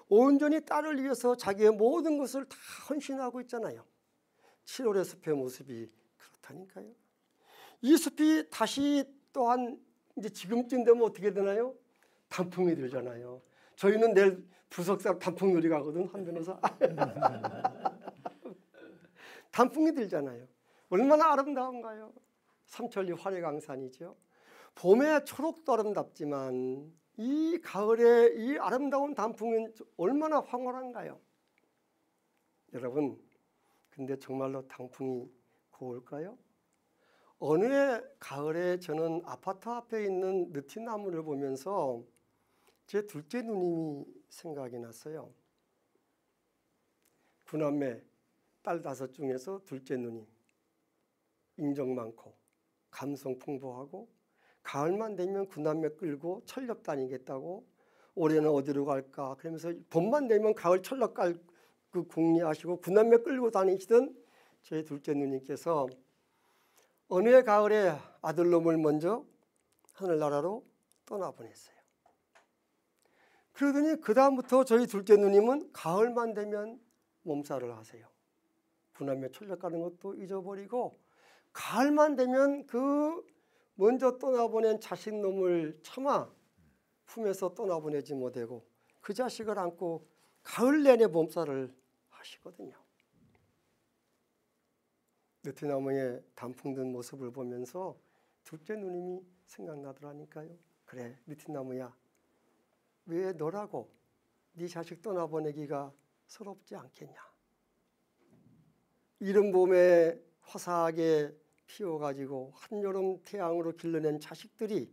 온전히 딸을 위해서 자기의 모든 것을 다 헌신하고 있잖아요. 7월의 숲의 모습이 그렇다니까요. 이 숲이 다시 또한 이제 지금쯤 되면 어떻게 되나요? 단풍이 들잖아요. 저희는 내일 부석사 단풍놀이 가거든, 한 변호사. 단풍이 들잖아요. 얼마나 아름다운가요? 삼천리 활해강산이죠. 봄에 초록도 아름답지만 이 가을에 이 아름다운 단풍은 얼마나 황홀한가요? 여러분, 근데 정말로 단풍이 고울까요? 어느 해 가을에 저는 아파트 앞에 있는 느티나무를 보면서 제 둘째 누님이 생각이 났어요. 구남매 딸 5 중에서 둘째 누님. 인정 많고 감성 풍부하고 가을만 되면 구남매 끌고 철렵 다니겠다고 올해는 어디로 갈까 그러면서 봄만 되면 가을 철렵 그 궁리하시고 구남매 끌고 다니시던 저희 둘째 누님께서 어느 해 가을에 아들놈을 먼저 하늘나라로 떠나보냈어요. 그러더니 그 다음부터 저희 둘째 누님은 가을만 되면 몸살을 하세요. 구남매 철렵 가는 것도 잊어버리고 가을만 되면 그 먼저 떠나보낸 자식놈을 차마 품에서 떠나보내지 못하고 그 자식을 안고 가을 내내 몸살을 하시거든요. 느티나무에 단풍 든 모습을 보면서 둘째 누님이 생각나더라니까요. 그래 느티나무야 왜 너라고 네 자식 떠나보내기가 서럽지 않겠냐. 이른 봄에 화사하게 피워가지고 한여름 태양으로 길러낸 자식들이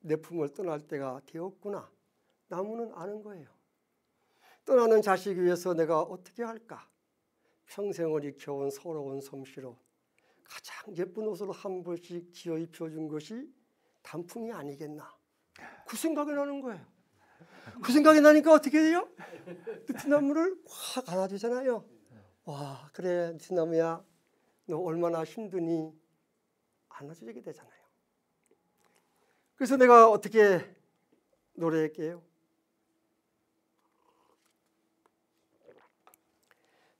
내 품을 떠날 때가 되었구나. 나무는 아는 거예요. 떠나는 자식 위해서 내가 어떻게 할까? 평생을 익혀온 서러운 솜씨로 가장 예쁜 옷을 한 벌씩 지어 입혀준 것이 단풍이 아니겠나. 그 생각이 나는 거예요. 그 생각이 나니까 어떻게 돼요? 느티나무를 확 안아주잖아요. 와, 그래 느티나무야, 너 얼마나 힘드니? 안아주게 되잖아요. 그래서 내가 어떻게 노래할게요?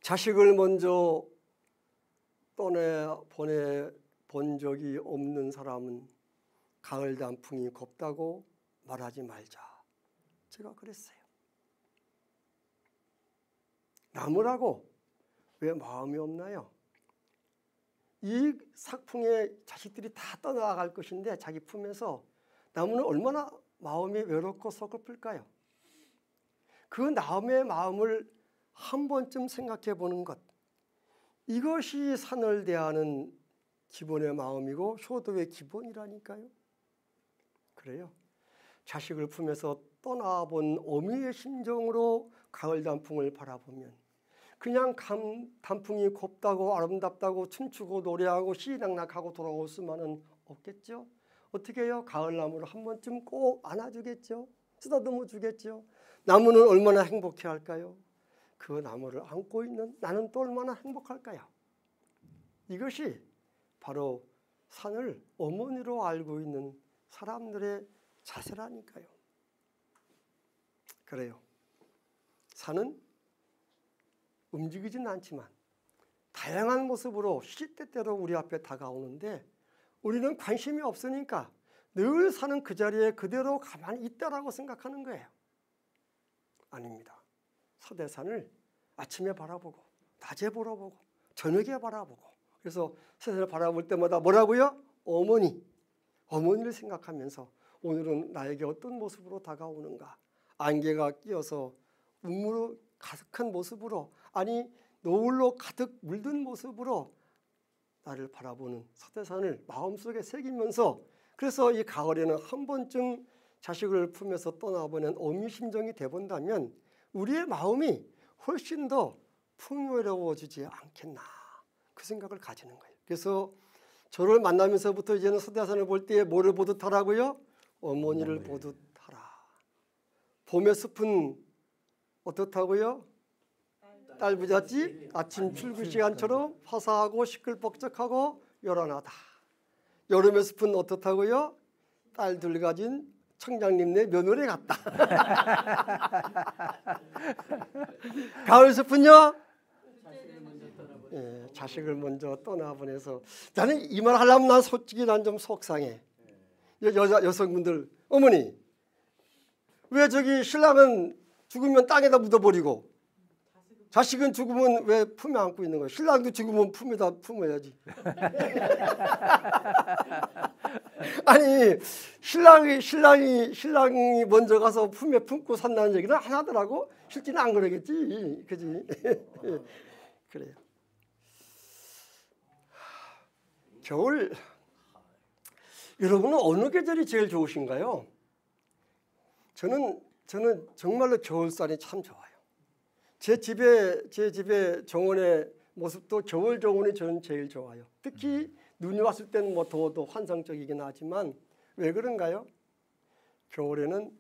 자식을 먼저 보내본 적이 없는 사람은 가을 단풍이 곱다고 말하지 말자. 제가 그랬어요. 나무라고 왜 마음이 없나요? 이 sak풍에 자식들이 다 떠나갈 것인데 자기 품에서 나무는 얼마나 마음이 외롭고 서글플까요? 그 나무의 마음을 한 번쯤 생각해 보는 것, 이것이 산을 대하는 기본의 마음이고 효도의 기본이라니까요. 그래요. 자식을 품에서 떠나본 어미의 심정으로 가을 단풍을 바라보면 그냥 단풍이 곱다고 아름답다고 춤추고 노래하고 시낙낙하고 돌아올 수만은 없겠죠. 어떻게 해요? 가을 나무를 한 번쯤 꼭 안아주겠죠. 쓰다듬어 주겠죠. 나무는 얼마나 행복해 할까요? 그 나무를 안고 있는 나는 또 얼마나 행복할까요? 이것이 바로 산을 어머니로 알고 있는 사람들의 자세라니까요. 그래요. 산은 움직이지는 않지만 다양한 모습으로 시시때때로 우리 앞에 다가오는데 우리는 관심이 없으니까 늘 산은 그 자리에 그대로 가만히 있다라고 생각하는 거예요. 아닙니다. 서대산을 아침에 바라보고 낮에 바라보고 저녁에 바라보고, 그래서 서대산을 바라볼 때마다 뭐라고요? 어머니를 생각하면서 오늘은 나에게 어떤 모습으로 다가오는가, 안개가 끼어서 눈물로 가득한 모습으로, 아니 노을로 가득 물든 모습으로 나를 바라보는 서대산을 마음속에 새기면서, 그래서 이 가을에는 한 번쯤 자식을 품에서 떠나보낸 어미 심정이 돼본다면 우리의 마음이 훨씬 더 풍요로워지지 않겠나, 그 생각을 가지는 거예요. 그래서 저를 만나면서부터 이제는 서대산을 볼 때 뭐를 보듯 하라고요? 어머니를 보듯 하라. 봄의 숲은 어떻다고요? 딸부잣집 아침 출근 시간처럼 화사하고 시끌벅적하고 요란하다. 여름의 숲은 어떻다고요? 딸들 가진 청장님네 며느리 같다. 가을 숲은요? 예, 자식을 먼저 떠나보내서, 나는 이 말 하려면 난 솔직히 난 좀 속상해. 여성분들, 어머니 왜 저기 신랑은 죽으면 땅에다 묻어버리고 자식은 죽으면 왜 품에 안고 있는 거예요? 신랑도 죽으면 품에다 품어야지. 아니 신랑이 먼저 가서 품에 품고 산다는 얘기는 안 하더라고. 실제는 안 그러겠지, 그지? 그래요. 겨울, 여러분은 어느 계절이 제일 좋으신가요? 저는 정말로 겨울산이 참 좋아요. 제 집에 정원의 모습도 겨울 정원이 저는 제일 좋아요. 특히 눈이 왔을 때는 뭐 더 환상적이긴 하지만 왜 그런가요? 겨울에는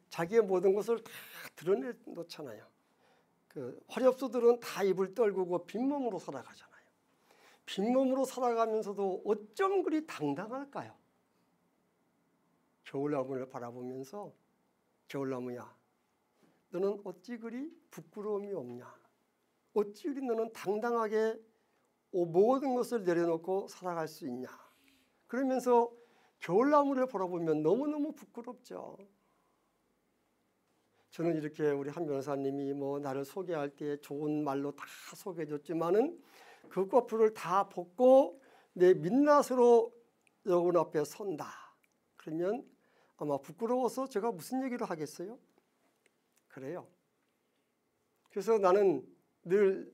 자기의 모든 것을 다 드러내놓잖아요. 그 화렵수들은 다 입을 떨구고 빈몸으로 살아가잖아요. 빈몸으로 살아가면서도 어쩜 그리 당당할까요? 겨울나무를 바라보면서, 겨울나무야, 너는 어찌 그리 부끄러움이 없냐? 어찌 그리 너는 당당하게 모든 것을 내려놓고 살아갈 수 있냐? 그러면서 겨울나무를 바라보면 너무너무 부끄럽죠. 저는 이렇게 우리 한 변호사님이 뭐 나를 소개할 때 좋은 말로 다 소개해 줬지만은 그 꽃풀을 다 벗고 내 민낯으로 여러분 앞에 선다. 그러면 아마 부끄러워서 제가 무슨 얘기를 하겠어요? 그래요. 그래서 나는 늘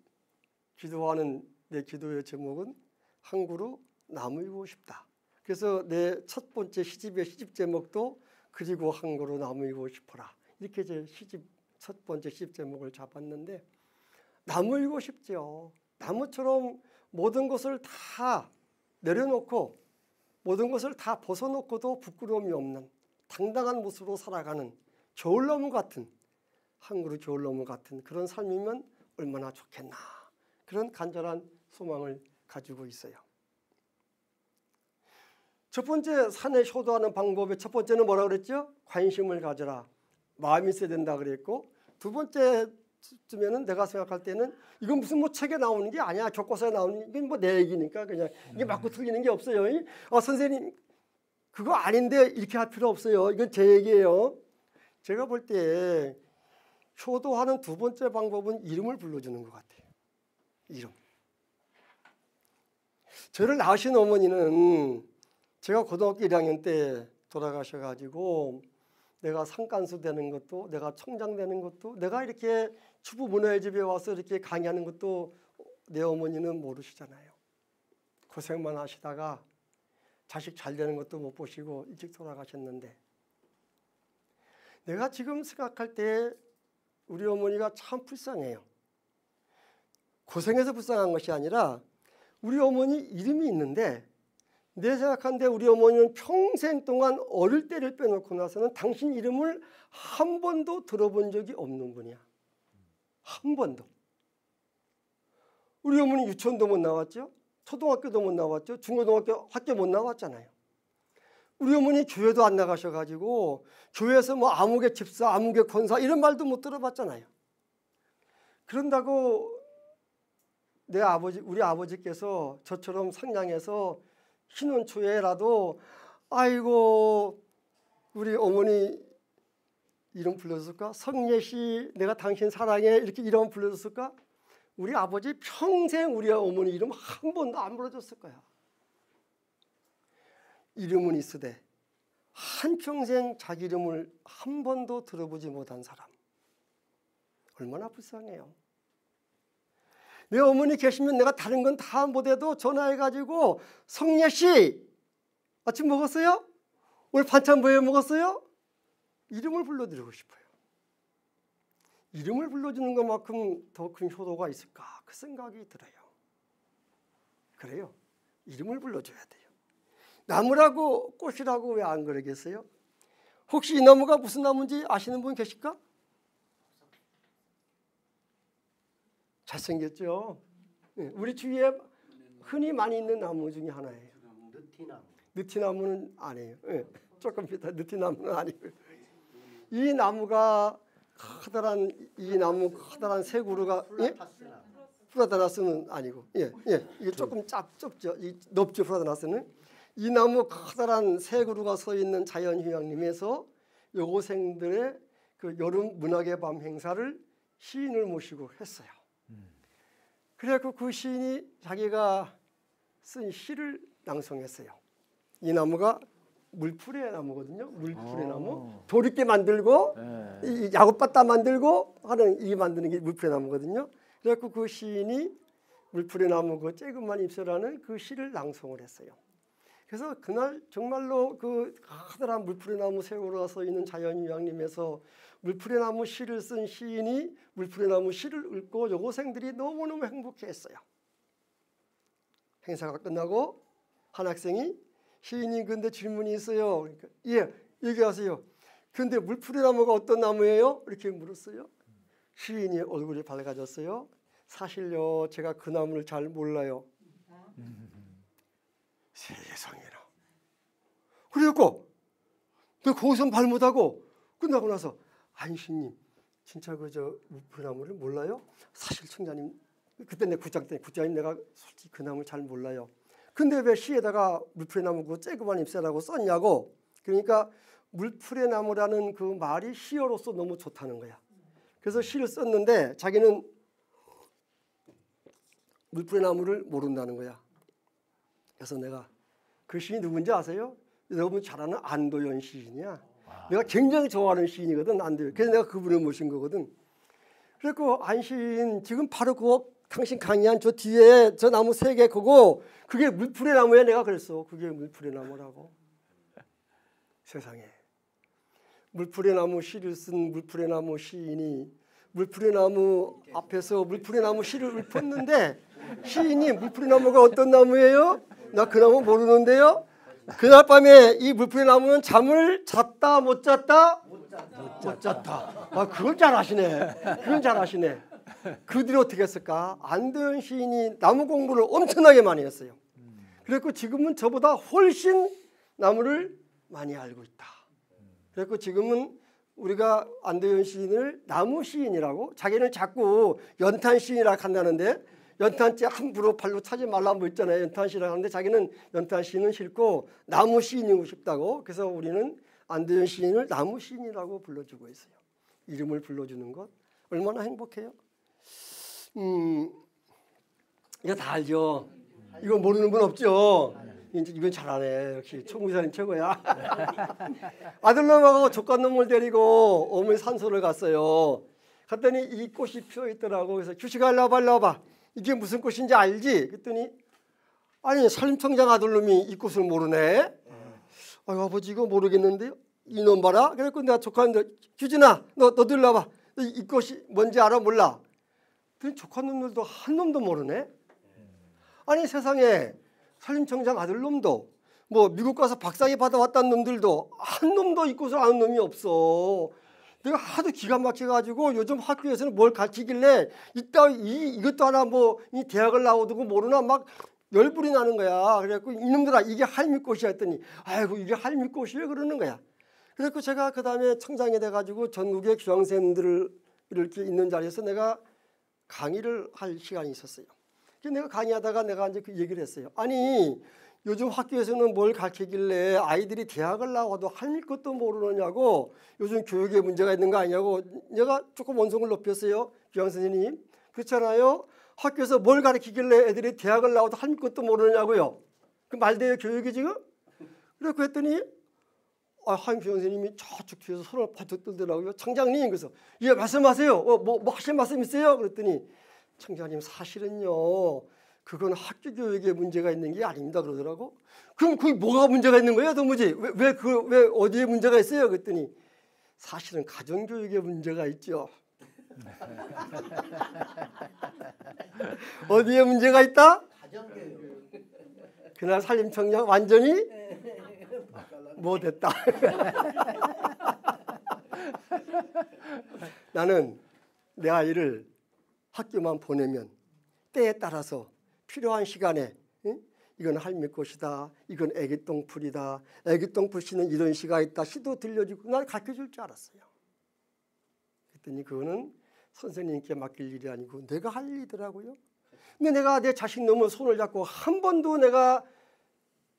기도하는 내 기도의 제목은 한 그루 나무이고 싶다. 그래서 내 첫 번째 시집의 시집 제목도 그리고 한 그루 나무이고 싶어라. 이렇게 제 첫 번째 시집 제목을 잡았는데, 나무이고 싶죠. 나무처럼 모든 것을 다 내려놓고 모든 것을 다 벗어놓고도 부끄러움이 없는 당당한 모습으로 살아가는 겨울나무 같은 한 그루 겨울나무 같은 그런 삶이면 얼마나 좋겠나. 그런 간절한 소망을 가지고 있어요. 첫 번째 산에 효도하는 방법의 첫 번째는 뭐라 그랬죠? 관심을 가져라. 마음이 있어야 된다 그랬고, 두 번째쯤에는 내가 생각할 때는 이건 무슨 뭐 책에 나오는 게 아니야. 교과서에 나오는 게 뭐 내 얘기니까 그냥 이게 맞고 틀리는 게 없어요. 선생님 그거 아닌데 이렇게 할 필요 없어요. 이건 제 얘기예요. 제가 볼 때 효도하는 두 번째 방법은 이름을 불러주는 것 같아요. 이름. 저를 낳으신 어머니는 제가 고등학교 1학년 때 돌아가셔가지고 내가 상간수 되는 것도, 내가 청장 되는 것도, 내가 이렇게 추부 문화의 집에 와서 이렇게 강의하는 것도 내 어머니는 모르시잖아요. 고생만 하시다가 자식 잘 되는 것도 못 보시고 일찍 돌아가셨는데, 내가 지금 생각할 때 우리 어머니가 참 불쌍해요. 고생해서 불쌍한 것이 아니라 우리 어머니 이름이 있는데, 내 생각한데 우리 어머니는 평생 동안 어릴 때를 빼놓고 나서는 당신 이름을 한 번도 들어본 적이 없는 분이야. 한 번도. 우리 어머니 유치원도 못 나왔죠. 초등학교도 못 나왔죠. 중고등학교 학교 못 나왔잖아요. 우리 어머니 교회도 안 나가셔가지고 교회에서 뭐 아무개 집사, 아무개 권사 이런 말도 못 들어봤잖아요. 그런다고 우리 아버지께서 저처럼 상냥해서 신혼초에라도 아이고 우리 어머니 이름 불러줬을까? 성예씨 내가 당신 사랑해 이렇게 이름 불러줬을까? 우리 아버지 평생 우리 어머니 이름 한 번도 안 불러줬을 거야. 이름은 있으되 한평생 자기 이름을 한 번도 들어보지 못한 사람. 얼마나 불쌍해요. 내 어머니 계시면 내가 다른 건 다 못해도 전화해가지고 성예씨 아침 먹었어요? 오늘 반찬 뭐해 먹었어요? 이름을 불러드리고 싶어요. 이름을 불러주는 것만큼 더 큰 효도가 있을까? 그 생각이 들어요. 그래요. 이름을 불러줘야 돼요. 나무라고 꽃이라고 왜 안 그러겠어요? 혹시 이 나무가 무슨 나무인지 아시는 분 계실까? 잘생겼죠? 우리 주위에 흔히 많이 있는 나무 중에 하나예요. 느티나무는 아니에요. 조금 비슷한 느티나무는 아니고요. 이 나무가 커다란 커다란 새 그루가 프라다나스는 아니고 이게 조금 좁죠. 넓죠. 프라다나스는 이 나무 커다란 새 그루가 서 있는 자연휴양림에서 여고생들의 그 여름 문학의 밤 행사를 시인을 모시고 했어요. 그래서 그 시인이 자기가 쓴 시를 낭송했어요. 이 나무가 물풀의 나무거든요. 물풀의 나무. 도리깨 만들고 이 야구바따 만들고 하는 이 만드는 게 물풀의 나무거든요. 그래서 그 시인이 물풀의 나무 그 쬐금만 잎새라는 그 시를 낭송을 했어요. 그래서 그날 정말로 그 커다란 물풀의 나무 세우러 서 있는 자연휴양림에서 물풀의 나무 시를 쓴 시인이 물풀의 나무 시를 읽고 여고생들이 너무너무 행복해했어요. 행사가 끝나고 한 학생이 시인님 근데 질문이 있어요. 그러니까 예 얘기하세요. 근데 물풀의 나무가 어떤 나무예요? 이렇게 물었어요. 시인이 얼굴이 밝아졌어요. 사실요 제가 그 나무를 잘 몰라요. 세상에나. 그래갖고 내가 거기서 말 못하고 끝나고 나서 안시님 진짜 그저 물풀의 나무를 몰라요? 사실 청자님 그때 내 국장님 내가 솔직히 그 나무 잘 몰라요. 근데 왜 시에다가 물풀의 나무 그 쬐그만 잎새라고 썼냐고. 그러니까 물풀의 나무라는 그 말이 시어로서 너무 좋다는 거야. 그래서 시를 썼는데 자기는 물풀의 나무를 모른다는 거야. 그래서 내가 그 시인이 누군지 아세요? 여러분 잘 아는 안도현 시인이야. 내가 굉장히 좋아하는 시인이거든. 안도현. 그래서 내가 그분을 모신 거거든. 그래서 안 시인 지금 바로 그거 당신 강의한 저 뒤에 저 나무 3개 그거 그게 물풀의 나무야. 내가 그랬어. 그게 물풀의 나무라고. 세상에. 물풀의 나무 시를 쓴 물풀의 나무 시인이 물풀의 나무 앞에서 물풀의 나무 시를 읊었는데 시인이 물풀의 나무가 어떤 나무예요? 나 그 나무 모르는데요. 그날 밤에 이 물풀의 나무는 잠을 잤다 못 잤다? 못 잤다. 아, 그걸 잘 아시네. 그건 잘 아시네. 그들이 어떻게 했을까? 안도현 시인이 나무 공부를 엄청나게 많이 했어요. 그래서 지금은 저보다 훨씬 나무를 많이 알고 있다. 그래서 지금은 우리가 안도현 시인을 나무 시인이라고, 자기는 자꾸 연탄 시인이라고 한다는데, 연탄재 함부로 발로 차지 말라고 있잖아요. 연탄 시인이라고 하는데 자기는 연탄 시인은 싫고 나무 시인이고 싶다고. 그래서 우리는 안도현 시인을 나무 시인이라고 불러주고 있어요. 이름을 불러주는 것 얼마나 행복해요. 이거 다 알죠. 이거 모르는 분 없죠. 이건 잘하네. 역시 총무사님 최고야. 아들놈하고 조카놈을 데리고 어머니 산소를 갔어요. 갔더니 이 꽃이 피어 있더라고. 그래서 규식아 일로 와봐, 일로 와봐. 이게 무슨 꽃인지 알지? 그랬더니 아니 산림청장 아들놈이 이 꽃을 모르네. 아유 아버지 이거 모르겠는데요. 이놈 봐라. 그래서 내가 조카한테 규진아 너도 일로 와봐. 너 이 꽃이 뭔지 알아 몰라? 그랬더니 조카놈들도 한 놈도 모르네. 아니 세상에 산림청장 아들놈도 뭐 미국 가서 박사학위 받아왔다는 놈들도 한 놈도 이 꽃을 아는 놈이 없어. 내가 하도 기가 막혀가지고 요즘 학교에서는 뭘 가르치길래 이것도 하나 뭐 이 대학을 나오고 모르나 막 열불이 나는 거야. 그래갖고 이놈들아 이게 할미꽃이야 했더니 아이고 이게 할미꽃이에요 그러는 거야. 그래갖고 제가 그 다음에 청장이 돼가지고 전국의 교장선생님들을 이렇게 있는 자리에서 내가 강의를 할 시간이 있었어요. 그래서 내가 강의하다가 내가 이제 그 얘기를 했어요. 아니 요즘 학교에서는 뭘 가르치길래 아이들이 대학을 나와도 할 것도 모르느냐고, 요즘 교육에 문제가 있는 거 아니냐고. 내가 조금 원성을 높였어요. 교장 선생님 그렇잖아요. 학교에서 뭘 가르치길래 애들이 대학을 나와도 할 것도 모르느냐고요. 그 말대요 교육이 지금. 그래서 했더니 한 교장 선생님이 저쪽 뒤에서 손을 바짝 들더라고요. 청장님 그래서 예 말씀하세요. 뭐 하실 말씀 있어요? 그랬더니 청장님 사실은요 그건 학교 교육에 문제가 있는 게 아닙니다 그러더라고. 그럼 그게 뭐가 문제가 있는 거예요 도무지? 왜 어디에 문제가 있어요? 그랬더니 사실은 가정교육에 문제가 있죠. 어디에 문제가 있다? 가정교육. 그날 산림청장 완전히 못했다. 나는 내 아이를 학교만 보내면 때에 따라서 필요한 시간에 이건 할미꽃이다. 이건 애기똥풀이다. 애기똥풀 씨는 이런 시가 있다. 시도 들려주고 날 가르쳐줄 줄 알았어요. 그랬더니 그거는 선생님께 맡길 일이 아니고 내가 할 일이더라고요. 근데 내가 내 자식 놈의 손을 잡고 한 번도 내가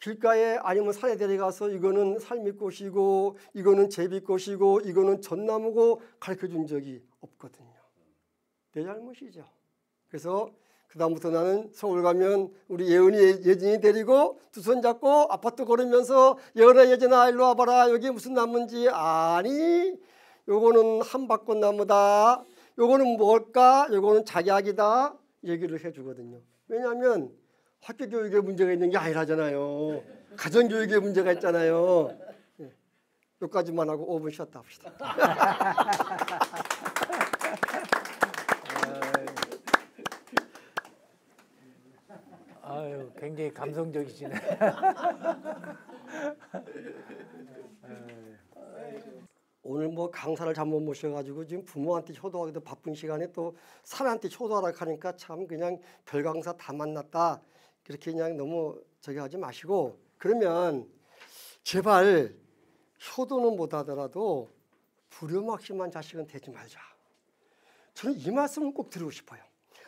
길가에 아니면 산에 데려가서 이거는 살미꽃이고 이거는 제비꽃이고 이거는 전나무고 가르쳐준 적이 없거든요. 내 잘못이죠. 그래서 그 다음부터 나는 서울 가면 우리 예은이 예진이 데리고 두 손 잡고 아파트 걸으면서 예은아 예진아 일로 와봐라. 여기 무슨 나무인지 아니? 요거는 한박꽃 나무다. 요거는 뭘까? 요거는 작약이다. 얘기를 해주거든요. 왜냐하면 학교 교육에 문제가 있는 게 아니라잖아요. 가정 교육에 문제가 있잖아요. 여기까지만 하고 5분 쉬었다 합시다. 아유, 굉장히 감성적이시네. 오늘 뭐 강사를 잘못 모셔가지고 지금 부모한테 효도하기도 바쁜 시간에 또 사람한테 효도하라고 하니까 참 그냥 별 강사 다 만났다. 그렇게 그냥 너무 저기 하지 마시고, 그러면 제발 효도는 못하더라도 불효막심한 자식은 되지 말자. 저는 이 말씀을 꼭 드리고 싶어요.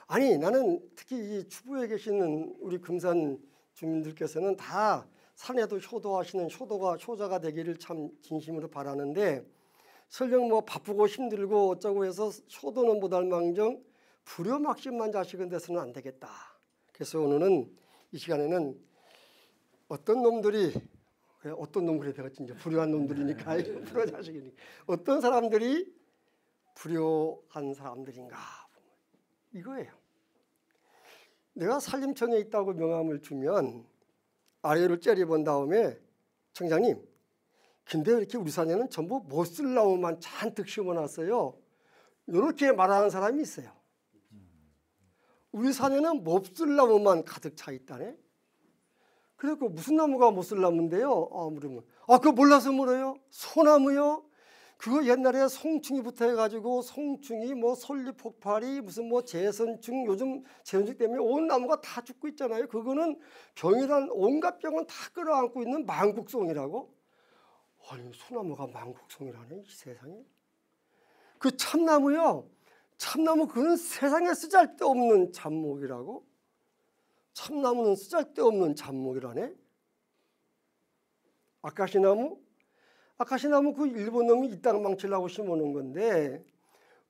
아니 나는 특히 이 추부에 계시는 우리 금산 주민들께서는 다 산에도 효도하시는 효자가 되기를 참 진심으로 바라는데, 설령 뭐 바쁘고 힘들고 어쩌고 해서 효도는 못할 망정 불효막심만 자식은 돼서는 안 되겠다. 그래서 오늘은 이 시간에는 어떤 놈들이 배웠지 이제 불효한 놈들이니까 불효 자식이니까 어떤 사람들이 불효한 사람들인가 이거예요. 내가 산림청에 있다고 명함을 주면 아래를 째려본 다음에 청장님 근데 이렇게 우리 산에는 전부 못 쓸 나무만 잔뜩 심어놨어요. 이렇게 말하는 사람이 있어요. 우리 산에는 못 쓸 나무만 가득 차 있다네. 그래서 무슨 나무가 못 쓸 나무인데요? 물으면 그거 몰라서 물어요. 소나무요? 그거 옛날에 송충이부터 해가지고 송충이 뭐 솔잎폭발이 무슨 뭐 재선충 요즘 재선충 때문에 온 나무가 다 죽고 있잖아요. 그거는 병이란 온갖 병은 다 끌어안고 있는 만국송이라고. 아니 소나무가 만국송이라네 이 세상에. 그 참나무요. 참나무 그는 세상에 쓰잘데없는 잡목이라고. 참나무는 쓰잘데없는 잡목이라네. 아카시나무 그 일본 놈이 이 땅 망치려고 심어놓은 건데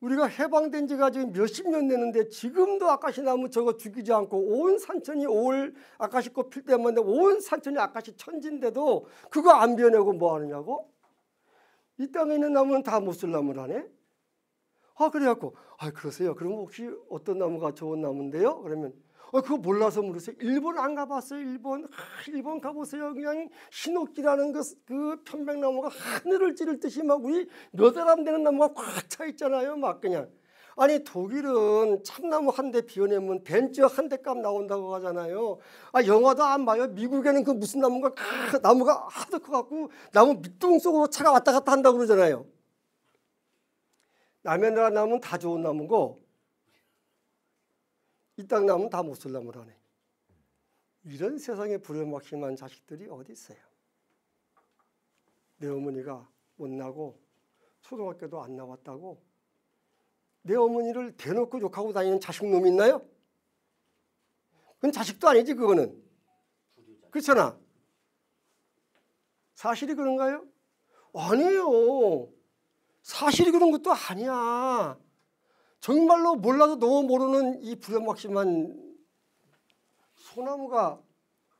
우리가 해방된 지가 지금 몇십 년 됐는데 지금도 아카시나무 저거 죽이지 않고 온 산천이 5월 아카시꽃 필 때만 온 산천이 아카시 천지인데도 그거 안 베어내고 뭐 하느냐고? 이 땅에 있는 나무는 다 못 쓸 나무라네. 그래갖고 그러세요. 그럼 혹시 어떤 나무가 좋은 나무인데요? 그러면 그거 몰라서 물으세요. 일본 안 가봤어요? 일본 가보세요. 그냥 히노키라는 그 편백나무가 하늘을 찌를 듯이 막 우리 몇 사람 되는 나무가 꽉 차 있잖아요. 막 그냥. 아니 독일은 참나무 한 대 비워내면 벤츠 한 대 값 나온다고 하잖아요. 영화도 안 봐요. 미국에는 그 무슨 나무가 하도 커갖고 나무 밑둥 속으로 차가 왔다 갔다 한다고 그러잖아요. 남의 나라 나무는 다 좋은 나무고 이 땅 나무는 다 못 쓸 나무라네. 이런 세상에 부려막심한 자식들이 어디 있어요. 내 어머니가 못나고 초등학교도 안 나왔다고 내 어머니를 대놓고 욕하고 다니는 자식놈이 있나요? 그건 자식도 아니지 그거는. 그렇잖아. 사실이 그런가요? 아니에요. 사실이 그런 것도 아니야. 정말로 몰라도 너무 모르는 이 부려막심한 소나무가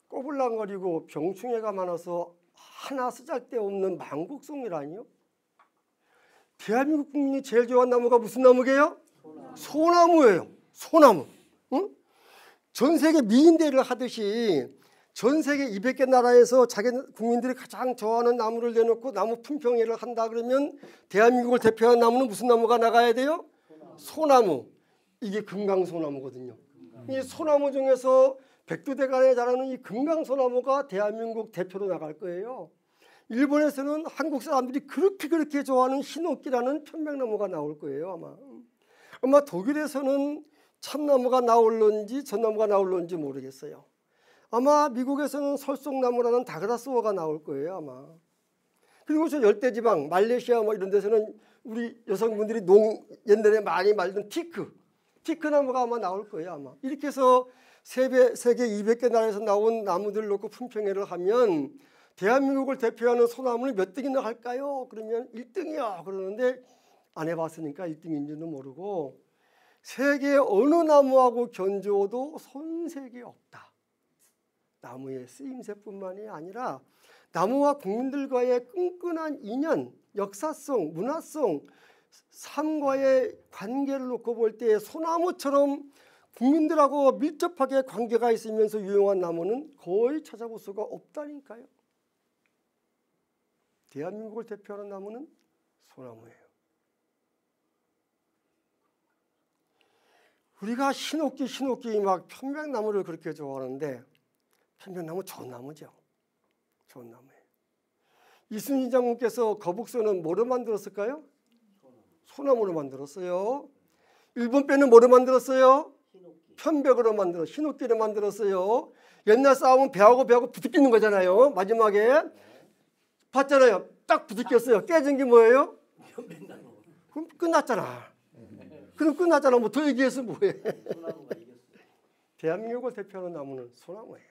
꼬불랑거리고 병충해가 많아서 하나 쓰잘데없는 만국송이라니요. 대한민국 국민이 제일 좋아하는 나무가 무슨 나무게요? 소나무예요. 소나무. 응? 전 세계 미인대회를 하듯이 전 세계 200개 나라에서 자기 국민들이 가장 좋아하는 나무를 내놓고 나무 품평회를 한다 그러면 대한민국을 대표하는 나무는 무슨 나무가 나가야 돼요? 소나무. 이게 금강소나무거든요. 이 소나무 중에서 백두대간에 자라는 이 금강소나무가 대한민국 대표로 나갈 거예요. 일본에서는 한국 사람들이 그렇게 좋아하는 히노키라는 편백나무가 나올 거예요. 아마 독일에서는 참나무가 나올런지 전나무가 나올런지 모르겠어요. 아마 미국에서는 설송나무라는 다그라스워가 나올 거예요. 아마. 그리고 저 열대지방 말레이시아 뭐 이런 데서는 우리 여성분들이 옛날에 많이 말던 티크 나무가 아마 나올 거예요. 아마. 이렇게 해서 세계 200개 나라에서 나온 나무들 놓고 품평회를 하면 대한민국을 대표하는 소나무는 몇 등이나 할까요? 그러면 1등이요. 그러는데 안 해봤으니까 1등인지는 모르고 세계 어느 나무하고 견주어도 손색이 없다. 나무의 쓰임새뿐만이 아니라 나무와 국민들과의 끈끈한 인연, 역사성, 문화성, 삶과의 관계를 놓고 볼 때 소나무처럼 국민들하고 밀접하게 관계가 있으면서 유용한 나무는 거의 찾아볼 수가 없다니까요. 대한민국을 대표하는 나무는 소나무예요. 우리가 히노키 막 편백나무를 그렇게 좋아하는데 편백나무 좋은 나무죠. 좋은 나무예요. 이순신 장군께서 거북선은 뭐로 만들었을까요? 소나무로 만들었어요. 일본 빼는 뭐로 만들었어요? 편백으로 히노키로 만들었어요. 옛날 싸움은 배하고 부딪히는 거잖아요. 마지막에 봤잖아요. 딱 부딪혔어요. 깨진 게 뭐예요? 그럼 끝났잖아. 뭐 더 얘기해서 뭐해. 대한민국을 대표하는 나무는 소나무예요.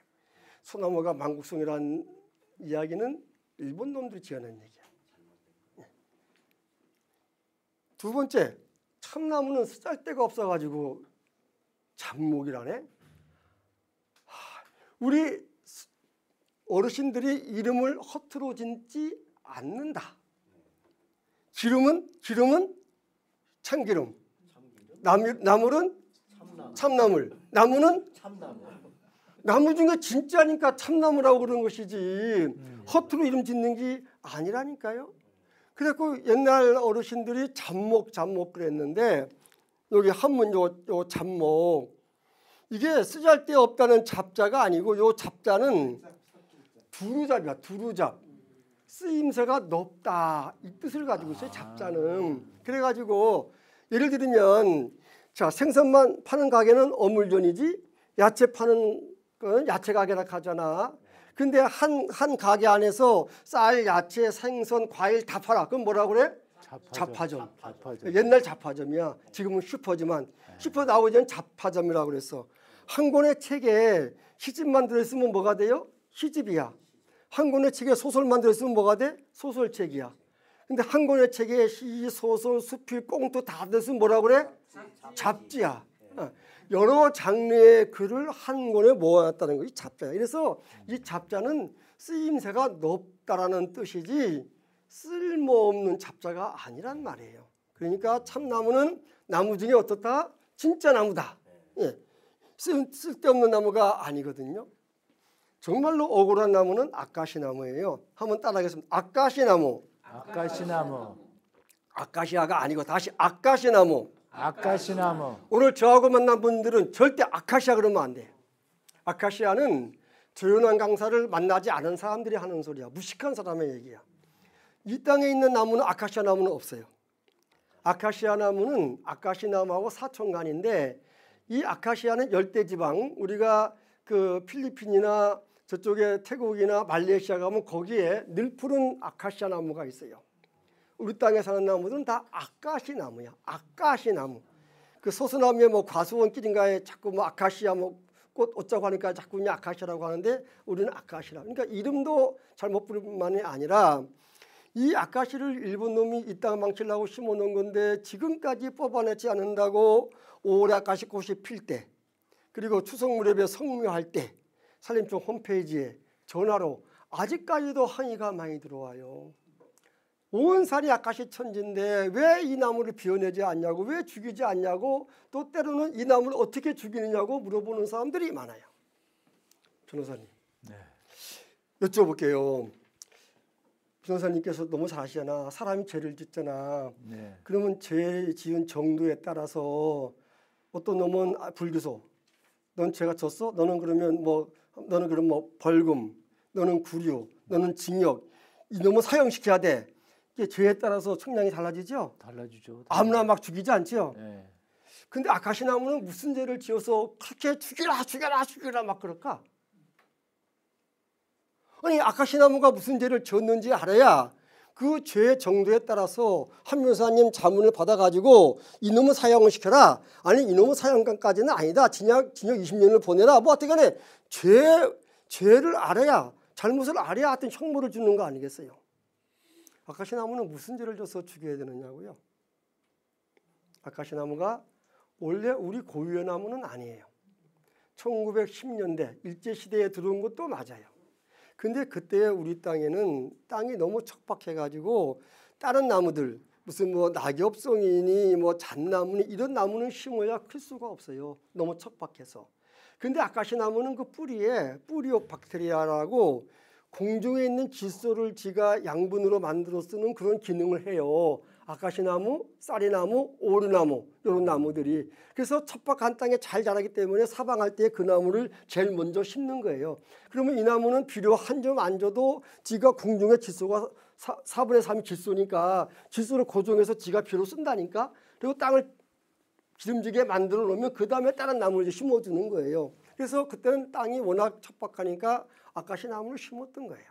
소나무가 만국송이라는 이야기는 일본 놈들이 지어낸 얘기야. 두 번째, 참나무는 쓰잘데가 없어가지고 잡목이라네. 우리 어르신들이 이름을 허투루 짓지 않는다. 기름은 참기름. 나물은 참나물. 나무는 나무 중에 진짜니까 참나무라고 그러는 것이지 허투루 이름 짓는 게 아니라니까요. 그래서 옛날 어르신들이 잡목 그랬는데 여기 한문 요 잡목 이게 쓰잘데없다는 잡자가 아니고 요 잡자는 두루잡이야. 두루잡. 쓰임새가 높다 이 뜻을 가지고 있어요. 잡자는. 그래가지고 예를 들면 자 생선만 파는 가게는 어물전이지 야채 파는 건 야채 가게라 하잖아. 근데 한 가게 안에서 쌀, 야채, 생선, 과일 다 팔아. 그럼 뭐라 그래? 잡화점. 옛날 잡화점이야. 지금은 슈퍼지만 슈퍼 나오기 전 잡화점이라고 그랬어. 한 권의 책에 시집만 들어있으면 뭐가 돼요? 시집이야. 한 권의 책에 소설만 들어있으면 뭐가 돼? 소설책이야. 근데 한 권의 책에 시, 소설, 수필, 꽁트 다 들어있으면 뭐라 그래? 잡지야. 여러 장르의 글을 한 권에 모아놨다는 것이 잡자야. 그래서 이 잡자는 쓰임새가 높다라는 뜻이지 쓸모없는 잡자가 아니란 말이에요. 그러니까 참나무는 나무 중에 어떻다? 진짜 나무다. 예. 쓸데없는 나무가 아니거든요. 정말로 억울한 나무는 아카시나무예요. 한번 따라하겠습니다. 아카시나무. 아카시나무. 아카시아가 아니고 다시 아카시나무. 아카시나무. 오늘 저하고 만난 분들은 절대 아카시아 그러면 안 돼. 아카시아는 조연한 강사를 만나지 않은 사람들이 하는 소리야. 무식한 사람의 얘기야. 이 땅에 있는 나무는 아카시아 나무는 없어요. 아카시아 나무는 아카시나무하고 사촌간인데 이 아카시아는 열대지방 우리가 그 필리핀이나 저쪽에 태국이나 말레이시아 가면 거기에 늘 푸른 아카시아 나무가 있어요. 우리 땅에 사는 나무들은 다 아카시 나무야. 아카시 나무. 그 소수나무에 뭐 과수원길인가에 자꾸 뭐 아카시아 뭐 꽃 어쩌고 하니까 자꾸 그냥 아카시아라고 하는데 우리는 아카시라. 그러니까 이름도 잘못 부르만이 아니라 이 아카시를 일본 놈이 이 땅 망치려고 심어놓은 건데 지금까지 뽑아내지 않는다고 올해 아카시 꽃이 필 때 그리고 추석 무렵에 성묘할 때 산림청 홈페이지에 전화로 아직까지도 항의가 많이 들어와요. 온 산이 아카시 천지인데 왜 이 나무를 비워내지 않냐고 왜 죽이지 않냐고 또 때로는 이 나무를 어떻게 죽이느냐고 물어보는 사람들이 많아요. 변호사님 네. 여쭤볼게요. 변호사님께서 너무 잘 아시잖아. 사람이 죄를 짓잖아. 네. 그러면 죄 지은 정도에 따라서 어떤 놈은 불기소. 넌 죄가 졌어? 너는 그러면 뭐 벌금, 너는 구류, 너는 징역. 이 놈은 사형시켜야 돼. 이게 죄에 따라서 형량이 달라지죠? 달라지죠. 아무나 막 죽이지 않죠? 네. 근데 아카시나무는 무슨 죄를 지어서 그렇게 죽여라 막 그럴까? 아니 아카시나무가 무슨 죄를 지었는지 알아야 그 죄 정도에 따라서 한 변호사님 자문을 받아가지고 이놈은 사형을 시켜라. 아니 이놈은 사형까지는 아니다. 징역 20년을 보내라. 뭐 어떻게 간에 죄를 알아야 잘못을 알아야 하여튼 형벌을 주는 거 아니겠어요? 아카시나무는 무슨 죄를 져서 죽여야 되느냐고요? 아카시나무가 원래 우리 고유의 나무는 아니에요. 1910년대 일제시대에 들어온 것도 맞아요. 근데 그때 우리 땅에는 땅이 너무 척박해가지고 다른 나무들 무슨 뭐 낙엽송이니 뭐 잣나무니 이런 나무는 심어야 클 수가 없어요. 너무 척박해서. 근데 아카시나무는 그 뿌리오박테리아라고 공중에 있는 질소를 지가 양분으로 만들어 쓰는 그런 기능을 해요. 아카시나무, 쌀이나무, 오르나무 이런 나무들이. 그래서 척박한 땅에 잘 자라기 때문에 사방할 때 그 나무를 제일 먼저 심는 거예요. 그러면 이 나무는 비료 한 점 안 줘도 지가 공중에 질소가 4분의 3이 질소니까 질소를 고정해서 지가 비료 쓴다니까. 그리고 땅을 기름지게 만들어 놓으면 그 다음에 다른 나무를 심어주는 거예요. 그래서 그때는 땅이 워낙 척박하니까 아카시나무를 심었던 거예요.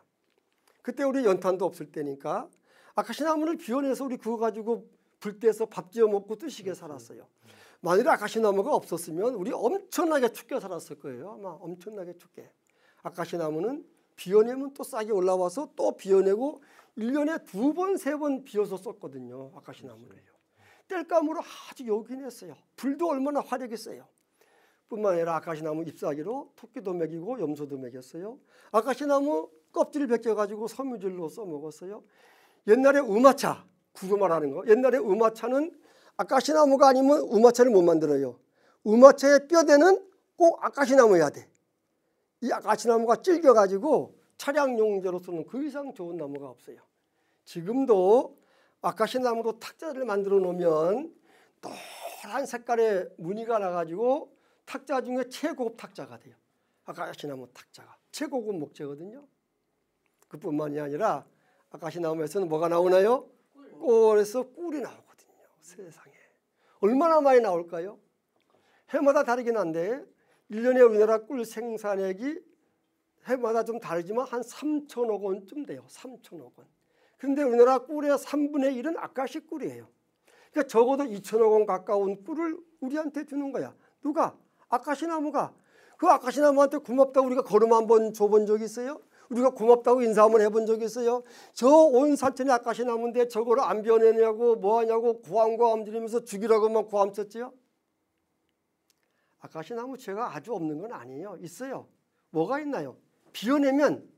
그때 우리 연탄도 없을 때니까 아카시나무를 비워내서 우리 그거 가지고 불 떼서 밥 지어 먹고 뜨시게 살았어요. 만일 아카시나무가 없었으면 우리 엄청나게 춥게 살았을 거예요. 아마 엄청나게 춥게. 아카시나무는 비워내면 또 싹이 올라와서 또 비워내고 1년에 2번, 3번 비워서 썼거든요. 아카시나무를요. 땔감으로 아주 요긴했어요. 불도 얼마나 화력이 세요. 뿐만 아니라 아카시나무 잎사귀로 토끼도 먹이고 염소도 먹였어요. 아카시나무 껍질을 벗겨가지고 섬유질로 써먹었어요. 옛날에 우마차, 구로 말하는 거. 옛날에 우마차는 아카시나무가 아니면 우마차를 못 만들어요. 우마차의 뼈대는 꼭 아카시나무여야 돼. 이 아카시나무가 질겨가지고 차량 용제로 쓰는 그 이상 좋은 나무가 없어요. 지금도 아카시나무로 탁자를 만들어 놓으면 노란 색깔의 무늬가 나가지고 탁자 중에 최고급 탁자가 돼요. 아카시나무 탁자가 최고급 목재거든요. 그뿐만이 아니라 아카시나무에서는 뭐가 나오나요? 꿀에서 꿀이 나오거든요. 세상에. 얼마나 많이 나올까요? 해마다 다르긴 한데 1년에 우리나라 꿀 생산액이 해마다 좀 다르지만 한 3천억 원쯤 돼요. 3천억 원. 그런데 우리나라 꿀의 3분의 1은 아카시 꿀이에요. 그러니까 적어도 2천억 원 가까운 꿀을 우리한테 주는 거야. 누가? 아카시나무가. 그 아카시나무한테 고맙다고 우리가 걸음 한번 줘본 적이 있어요? 우리가 고맙다고 인사 한번 해본 적이 있어요? 저 온 산천이 아카시나무인데 저거를 안 변해냐고 뭐하냐고 고함 지르면서 죽이라고만 고함 쳤지요? 아카시나무 죄가 아주 없는 건 아니에요. 있어요. 뭐가 있나요? 비워내면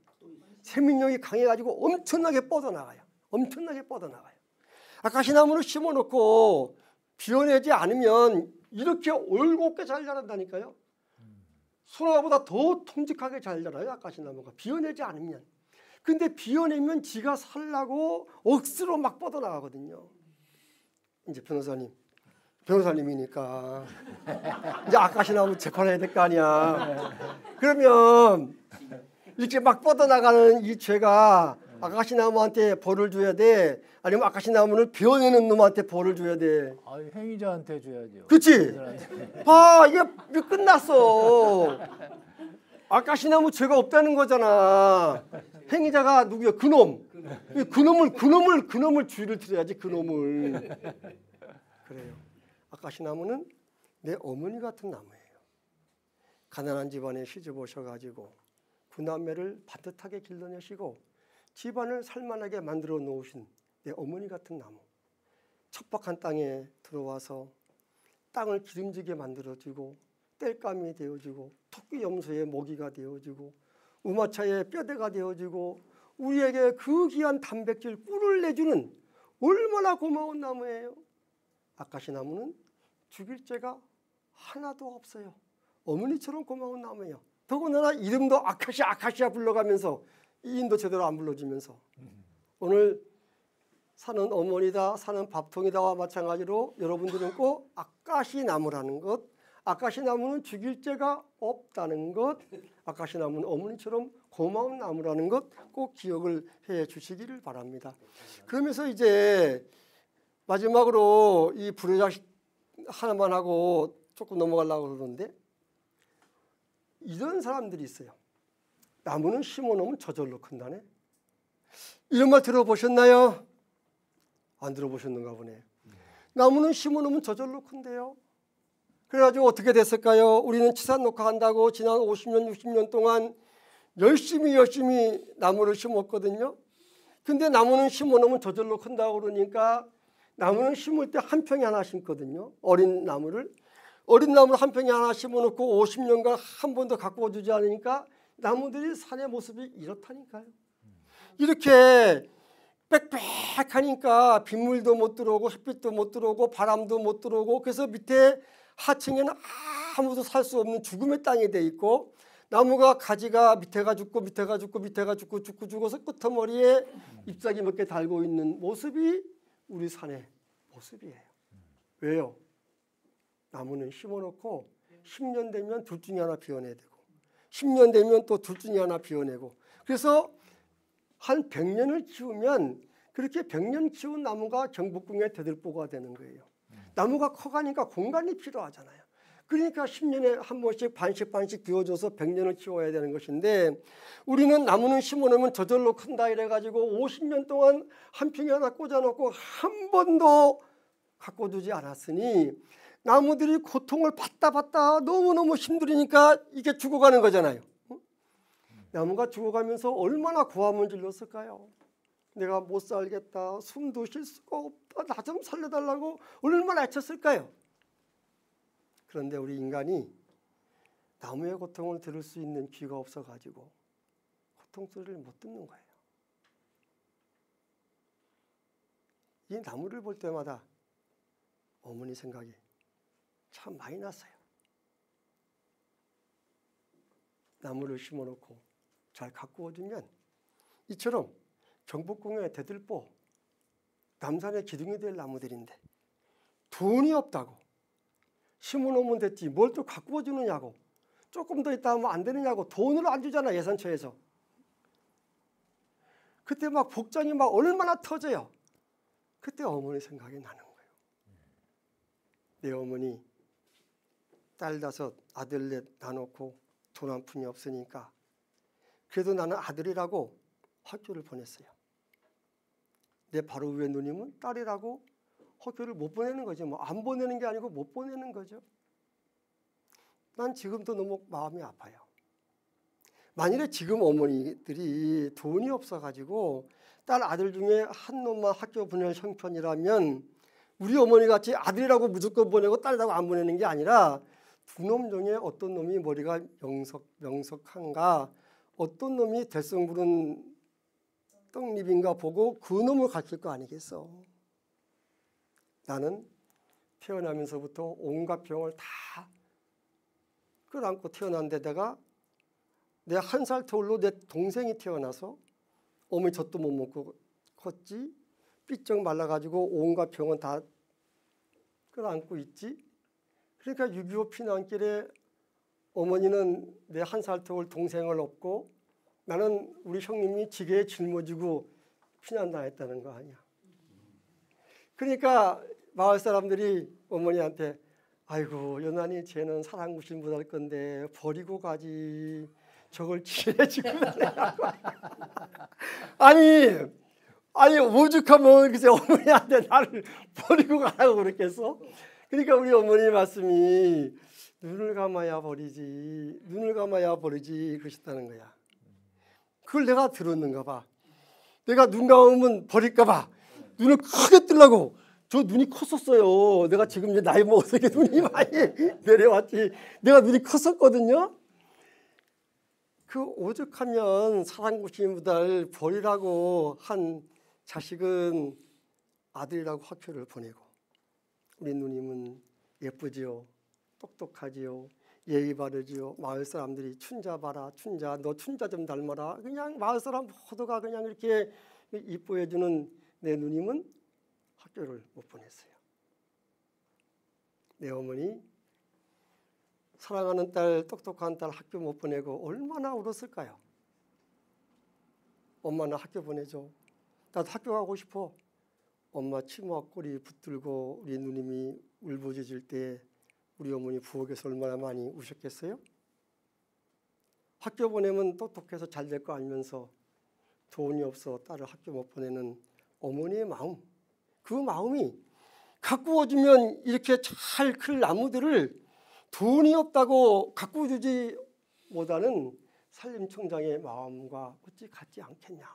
생명력이 강해가지고 엄청나게 뻗어나가요. 엄청나게 뻗어나가요. 아카시나무를 심어놓고 비워내지 않으면 이렇게 올곧게 잘 자란다니까요. 소나무보다 더 통직하게 잘 자라요. 아카시나무가 비워내지 않으면. 근데 비워내면 지가 살라고 억지로 막 뻗어나가거든요. 이제 변호사님이니까 이제 아카시나무 재판해야 될 거 아니야. 그러면 이렇게 막 뻗어나가는 이 죄가 아카시나무한테 벌을 줘야 돼? 아니면 아카시나무를 비워내는 놈한테 벌을 줘야 돼? 행위자한테 줘야죠. 그렇지? 봐, 이게 끝났어. 아카시나무 죄가 없다는 거잖아. 행위자가 누구야? 그놈. 그놈을 주의를 들어야지. 그놈을. 그래요. 아카시나무는 내 어머니 같은 나무예요. 가난한 집안에 시집 오셔가지고 구남매를 반듯하게 길러내시고 집안을 살만하게 만들어 놓으신 내 어머니 같은 나무. 척박한 땅에 들어와서 땅을 기름지게 만들어주고 땔감이 되어주고 토끼 염소의 모기가 되어주고 우마차의 뼈대가 되어주고 우리에게 그 귀한 단백질 꿀을 내주는 얼마나 고마운 나무예요. 아카시나무는 죽일 죄가 하나도 없어요. 어머니처럼 고마운 나무예요. 더군다나 이름도 아카시아 불러가면서 이인도 제대로 안 불러주면서 오늘 사는 어머니다, 사는 밥통이다와 마찬가지로 여러분들은 꼭 아카시나무라는 것, 아카시나무는 죽일 죄가 없다는 것, 아카시나무는 어머니처럼 고마운 나무라는 것 꼭 기억을 해 주시기를 바랍니다. 그러면서 이제 마지막으로 이 불효자식 하나만 하고 조금 넘어가려고 그러는데 이런 사람들이 있어요. 나무는 심어놓으면 저절로 큰다네. 이런 말 들어보셨나요? 안 들어보셨는가 보네. 나무는 심어놓으면 저절로 큰대요. 그래가지고 어떻게 됐을까요? 우리는 치산 녹화한다고 지난 50년, 60년 동안 열심히 나무를 심었거든요. 근데 나무는 심어놓으면 저절로 큰다고 그러니까 나무는 심을 때 한 평에 하나 심거든요. 어린 나무를 한 평에 하나 심어놓고 50년간 한 번도 가꾸어 주지 않으니까 나무들이 산의 모습이 이렇다니까요. 이렇게 빽빽하니까 빗물도 못 들어오고 햇빛도 못 들어오고 바람도 못 들어오고 그래서 밑에 하층에는 아무도 살 수 없는 죽음의 땅이 돼 있고 나무가 가지가 밑에가 죽고 죽어서 끄트머리에 잎사귀 몇 개 달고 있는 모습이 우리 산의 모습이에요. 왜요? 나무는 심어놓고 10년 되면 둘 중에 하나 비워내야 되고 10년 되면 또 둘 중에 하나 비워내고 그래서 한 100년을 키우면 그렇게 100년 키운 나무가 경복궁의 대들보가 되는 거예요. 나무가 커가니까 공간이 필요하잖아요. 그러니까 10년에 한 번씩 반씩 비워줘서 100년을 키워야 되는 것인데 우리는 나무는 심어놓으면 저절로 큰다 이래가지고 50년 동안 한 평에 하나 꽂아놓고 한 번도 가꿔두지 않았으니 나무들이 고통을 받다 너무너무 힘들으니까 이게 죽어가는 거잖아요. 나무가 죽어가면서 얼마나 고함을 질렀을까요? 내가 못 살겠다, 숨도 쉴 수가 없다, 나 좀 살려달라고 얼마나 애쳤을까요? 그런데 우리 인간이 나무의 고통을 들을 수 있는 귀가 없어가지고 고통 소리를 못 듣는 거예요. 이 나무를 볼 때마다 어머니 생각이 참 많이 났어요. 나무를 심어놓고 잘 가꾸어주면 이처럼 경복궁의 대들보, 남산의 기둥이 될 나무들인데 돈이 없다고 심어놓으면 됐지 뭘 또 가꾸어주느냐고 조금 더 있다 하면 안 되느냐고 돈을 안 주잖아 예산처에서. 그때 막 복장이 막 얼마나 터져요. 그때 어머니 생각이 나는 거예요. 내 어머니 딸 5, 아들 4 낳아놓고 돈 한 푼이 없으니까 그래도 나는 아들이라고 학교를 보냈어요. 내 바로 위에 누님은 딸이라고 학교를 못 보내는 거죠. 뭐 안 보내는 게 아니고 못 보내는 거죠. 난 지금도 너무 마음이 아파요. 만일에 지금 어머니들이 돈이 없어가지고 딸 아들 중에 한 놈만 학교 보낼 형편이라면 우리 어머니 같이 아들이라고 무조건 보내고 딸이라고 안 보내는 게 아니라 두 놈 중에 어떤 놈이 머리가 명석한가, 어떤 놈이 대성 부른 떡잎인가 보고 그 놈을 가르칠 거 아니겠어. 나는 태어나면서부터 온갖 병을 다 끌어안고 태어난 데다가 내 1살 터울로 내 동생이 태어나서 어머니 젖도 못 먹고 컸지. 삐쩍 말라가지고 온갖 병은 다 끌어안고 있지. 그러니까 6.25 피난길에 어머니는 내 1살 터울 동생을 업고 나는 우리 형님이 지게에 짊어지고 피난당했다는 거 아니야. 그러니까 마을 사람들이 어머니한테 아이고 연한이 쟤는 사랑구실 못할 건데 버리고 가지. 저걸 지내지고 아니 오죽하면 글쎄 어머니한테 나를 버리고 가라고 그랬겠어? 그러니까 우리 어머니 말씀이 눈을 감아야 버리지, 눈을 감아야 버리지 그러셨다는 거야. 그걸 내가 들었는가 봐. 내가 눈 감으면 버릴까 봐 눈을 크게 뜨려고. 저 눈이 컸었어요. 내가 지금 이제 나이 먹어서 이렇게 눈이 많이 내려왔지. 내가 눈이 컸었거든요. 그 오죽하면 사랑구심보다 버리라고 한 자식은 아들이라고 학교를 보내고 우리 누님은 예쁘지요. 똑똑하지요. 예의 바르지요. 마을 사람들이 춘자 봐라. 춘자 너 춘자 좀 닮아라. 그냥 마을 사람 모두가 그냥 이렇게 이뻐해주는 내 누님은 학교를 못 보냈어요. 내 어머니 사랑하는 딸, 똑똑한 딸 학교 못 보내고 얼마나 울었을까요? 엄마 나 학교 보내줘. 나도 학교 가고 싶어. 엄마 치마 꼬리 붙들고 우리 누님이 울부짖을 때 우리 어머니 부엌에서 얼마나 많이 우셨겠어요? 학교 보내면 똑똑해서 잘 될 거 알면서 돈이 없어 딸을 학교 못 보내는 어머니의 마음, 그 마음이 가꾸어주면 이렇게 잘 클 나무들을 돈이 없다고 가꾸어주지 못하는 산림청장의 마음과 어찌 같지 않겠냐.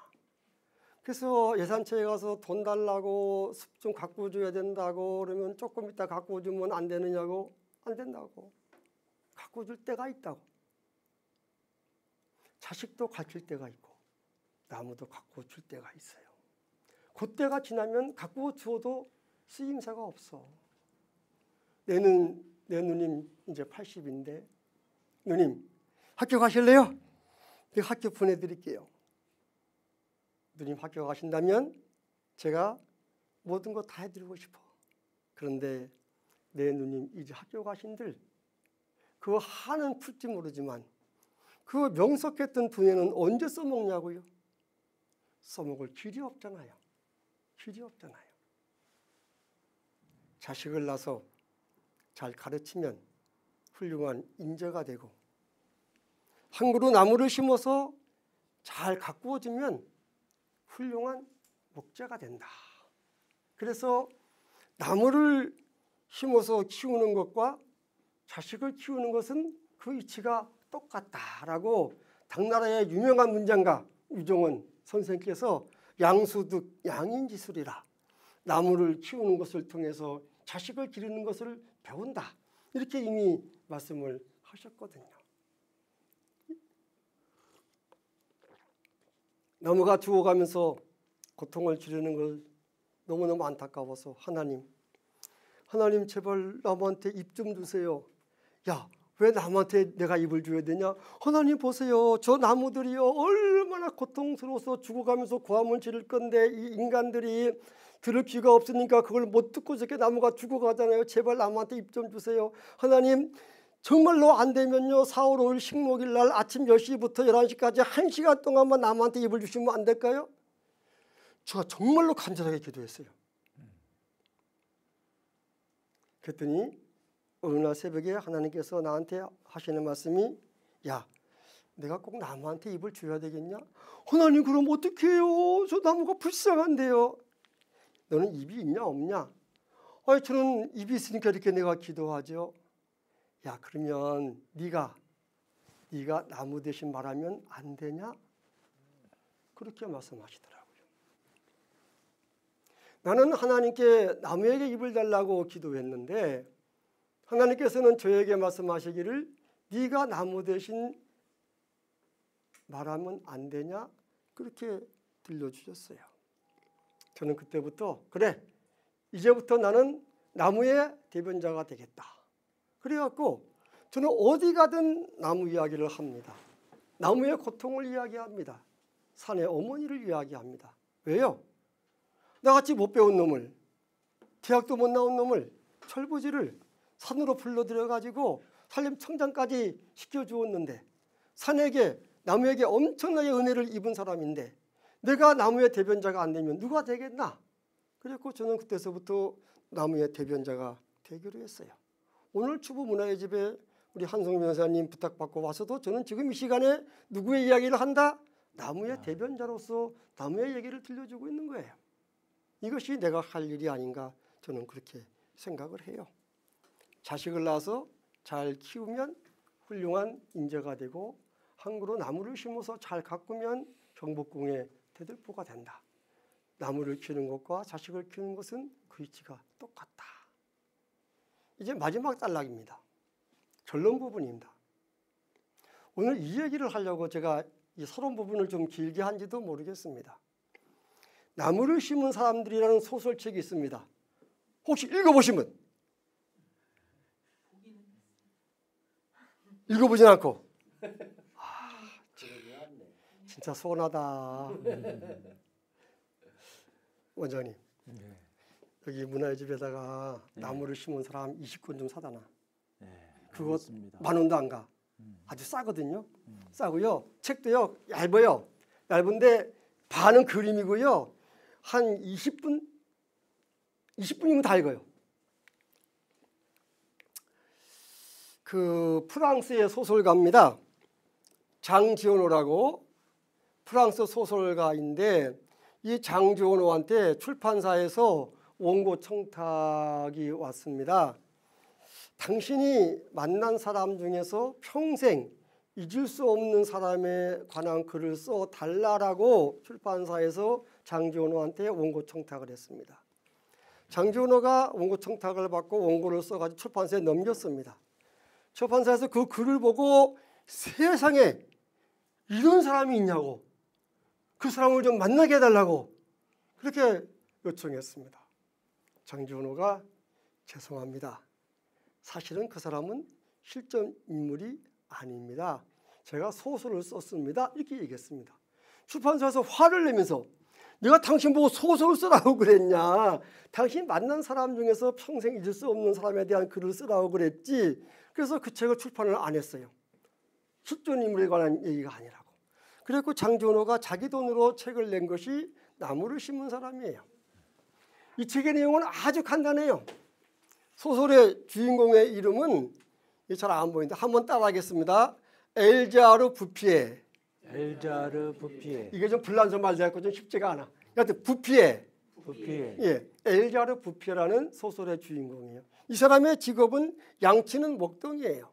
그래서 예산처에 가서 돈 달라고 숲 좀 가꾸어줘야 된다고 그러면 조금 이따 가꾸어주면 안 되느냐고. 안 된다고. 가꾸어줄 때가 있다고. 자식도 가르칠 때가 있고 나무도 가꾸어줄 때가 있어요. 그때가 지나면 가꾸어주어도 쓰임새가 없어. 내 누님 이제 80인데 누님 학교 가실래요? 내가 학교 보내드릴게요. 누님 학교 가신다면 제가 모든 거 다 해드리고 싶어. 그런데 내 누님 이제 학교 가신들 그거 하는 풀지 모르지만 그 명석했던 돈에는 언제 써먹냐고요? 써먹을 길이 없잖아요. 길이 없잖아요. 자식을 낳아서 잘 가르치면 훌륭한 인재가 되고 한 그루 나무를 심어서 잘 가꾸어주면 훌륭한 목재가 된다. 그래서 나무를 심어서 키우는 것과 자식을 키우는 것은 그 이치가 똑같다라고 당나라의 유명한 문장가 유종원 선생께서 양수득 양인지술이라 나무를 키우는 것을 통해서 자식을 기르는 것을 배운다. 이렇게 이미 말씀을 하셨거든요. 나무가 죽어가면서 고통을 지르는 걸 너무너무 안타까워서 하나님 제발 나무한테 입 좀 주세요. 야, 왜 나무한테 내가 입을 줘야 되냐? 하나님 보세요. 저 나무들이요 얼마나 고통스러워서 죽어가면서 고함을 지를 건데 이 인간들이 들을 귀가 없으니까 그걸 못 듣고 저렇게 나무가 죽어가잖아요. 제발 나무한테 입 좀 주세요. 하나님 정말로 안 되면요 4월 5일 식목일 날 아침 10시부터 11시까지 1시간 동안만 나무한테 입을 주시면 안 될까요? 제가 정말로 간절하게 기도했어요. 그랬더니 어느 날 새벽에 하나님께서 나한테 하시는 말씀이 야, 내가 꼭 나무한테 입을 줘야 되겠냐? 하나님 그럼 어떻게 해요? 저 나무가 불쌍한데요. 너는 입이 있냐 없냐? 아니 저는 입이 있으니까 이렇게 내가 기도하죠. 야 그러면 네가 나무 대신 말하면 안 되냐? 그렇게 말씀하시더라고요. 나는 하나님께 나무에게 입을 달라고 기도했는데 하나님께서는 저에게 말씀하시기를 네가 나무 대신 말하면 안 되냐? 그렇게 들려주셨어요. 저는 그때부터 그래 이제부터 나는 나무의 대변자가 되겠다. 그래갖고 저는 어디 가든 나무 이야기를 합니다. 나무의 고통을 이야기합니다. 산의 어머니를 이야기합니다. 왜요? 나같이 못 배운 놈을 대학도 못 나온 놈을 철부지를 산으로 불러들여가지고 산림청장까지 시켜주었는데 나무에게 엄청나게 은혜를 입은 사람인데 내가 나무의 대변자가 안 되면 누가 되겠나? 그래서 저는 그때서부터 나무의 대변자가 되기로 했어요. 오늘 추부 문화의 집에 우리 한성민 변호사님 부탁받고 와서도 저는 지금 이 시간에 누구의 이야기를 한다? 나무의 대변자로서 나무의 얘기를 들려주고 있는 거예요. 이것이 내가 할 일이 아닌가 저는 그렇게 생각을 해요. 자식을 낳아서 잘 키우면 훌륭한 인재가 되고 한 그루 나무를 심어서 잘 가꾸면 경복궁의 대들보가 된다. 나무를 키우는 것과 자식을 키우는 것은 그 이치가 똑같다. 이제 마지막 단락입니다. 결론 부분입니다. 오늘 이 얘기를 하려고 제가 이 서론 부분을 좀 길게 한지도 모르겠습니다. 나무를 심은 사람들이라는 소설책이 있습니다. 혹시 읽어보신 분? 읽어보진 않고 진짜 서운하다. 원장님 여기 문화의 집에다가 나무를 심은 사람 20권 좀 사다 놔. 그거 10,000원도 안 가. 아주 싸거든요. 싸고요. 책도요 얇아요. 얇은데 반은 그림이고요. 한 20분이면 다 읽어요. 그 프랑스의 소설가입니다. 장지오노라고 프랑스 소설가인데 이 장지오노한테 출판사에서 원고 청탁이 왔습니다. 당신이 만난 사람 중에서 평생 잊을 수 없는 사람에 관한 글을 써달라고 출판사에서 장지오노한테 원고 청탁을 했습니다. 장지오노가 원고 청탁을 받고 원고를 써가지고 출판사에 넘겼습니다. 출판사에서 그 글을 보고 세상에 이런 사람이 있냐고 그 사람을 좀 만나게 해달라고 그렇게 요청했습니다. 장지오노가 죄송합니다. 사실은 그 사람은 실존 인물이 아닙니다. 제가 소설을 썼습니다. 이렇게 얘기했습니다. 출판사에서 화를 내면서 내가 당신 보고 소설을 쓰라고 그랬냐. 당신 만난 사람 중에서 평생 잊을 수 없는 사람에 대한 글을 쓰라고 그랬지. 그래서 그 책을 출판을 안 했어요. 실존 인물에 관한 얘기가 아니라고. 그래서 장지오노가 자기 돈으로 책을 낸 것이 나무를 심은 사람이에요. 이 책의 내용은 아주 간단해요. 소설의 주인공의 이름은 잘 안 보이는데 한번 따라하겠습니다. 엘자르 부피에. 엘자르 부피에. 이게 좀 불란서 말 돼갖고 좀 쉽지가 않아. 여하튼 부피에. 예, 엘자르 부피에라는 소설의 주인공이에요. 이 사람의 직업은 양치는 목동이에요.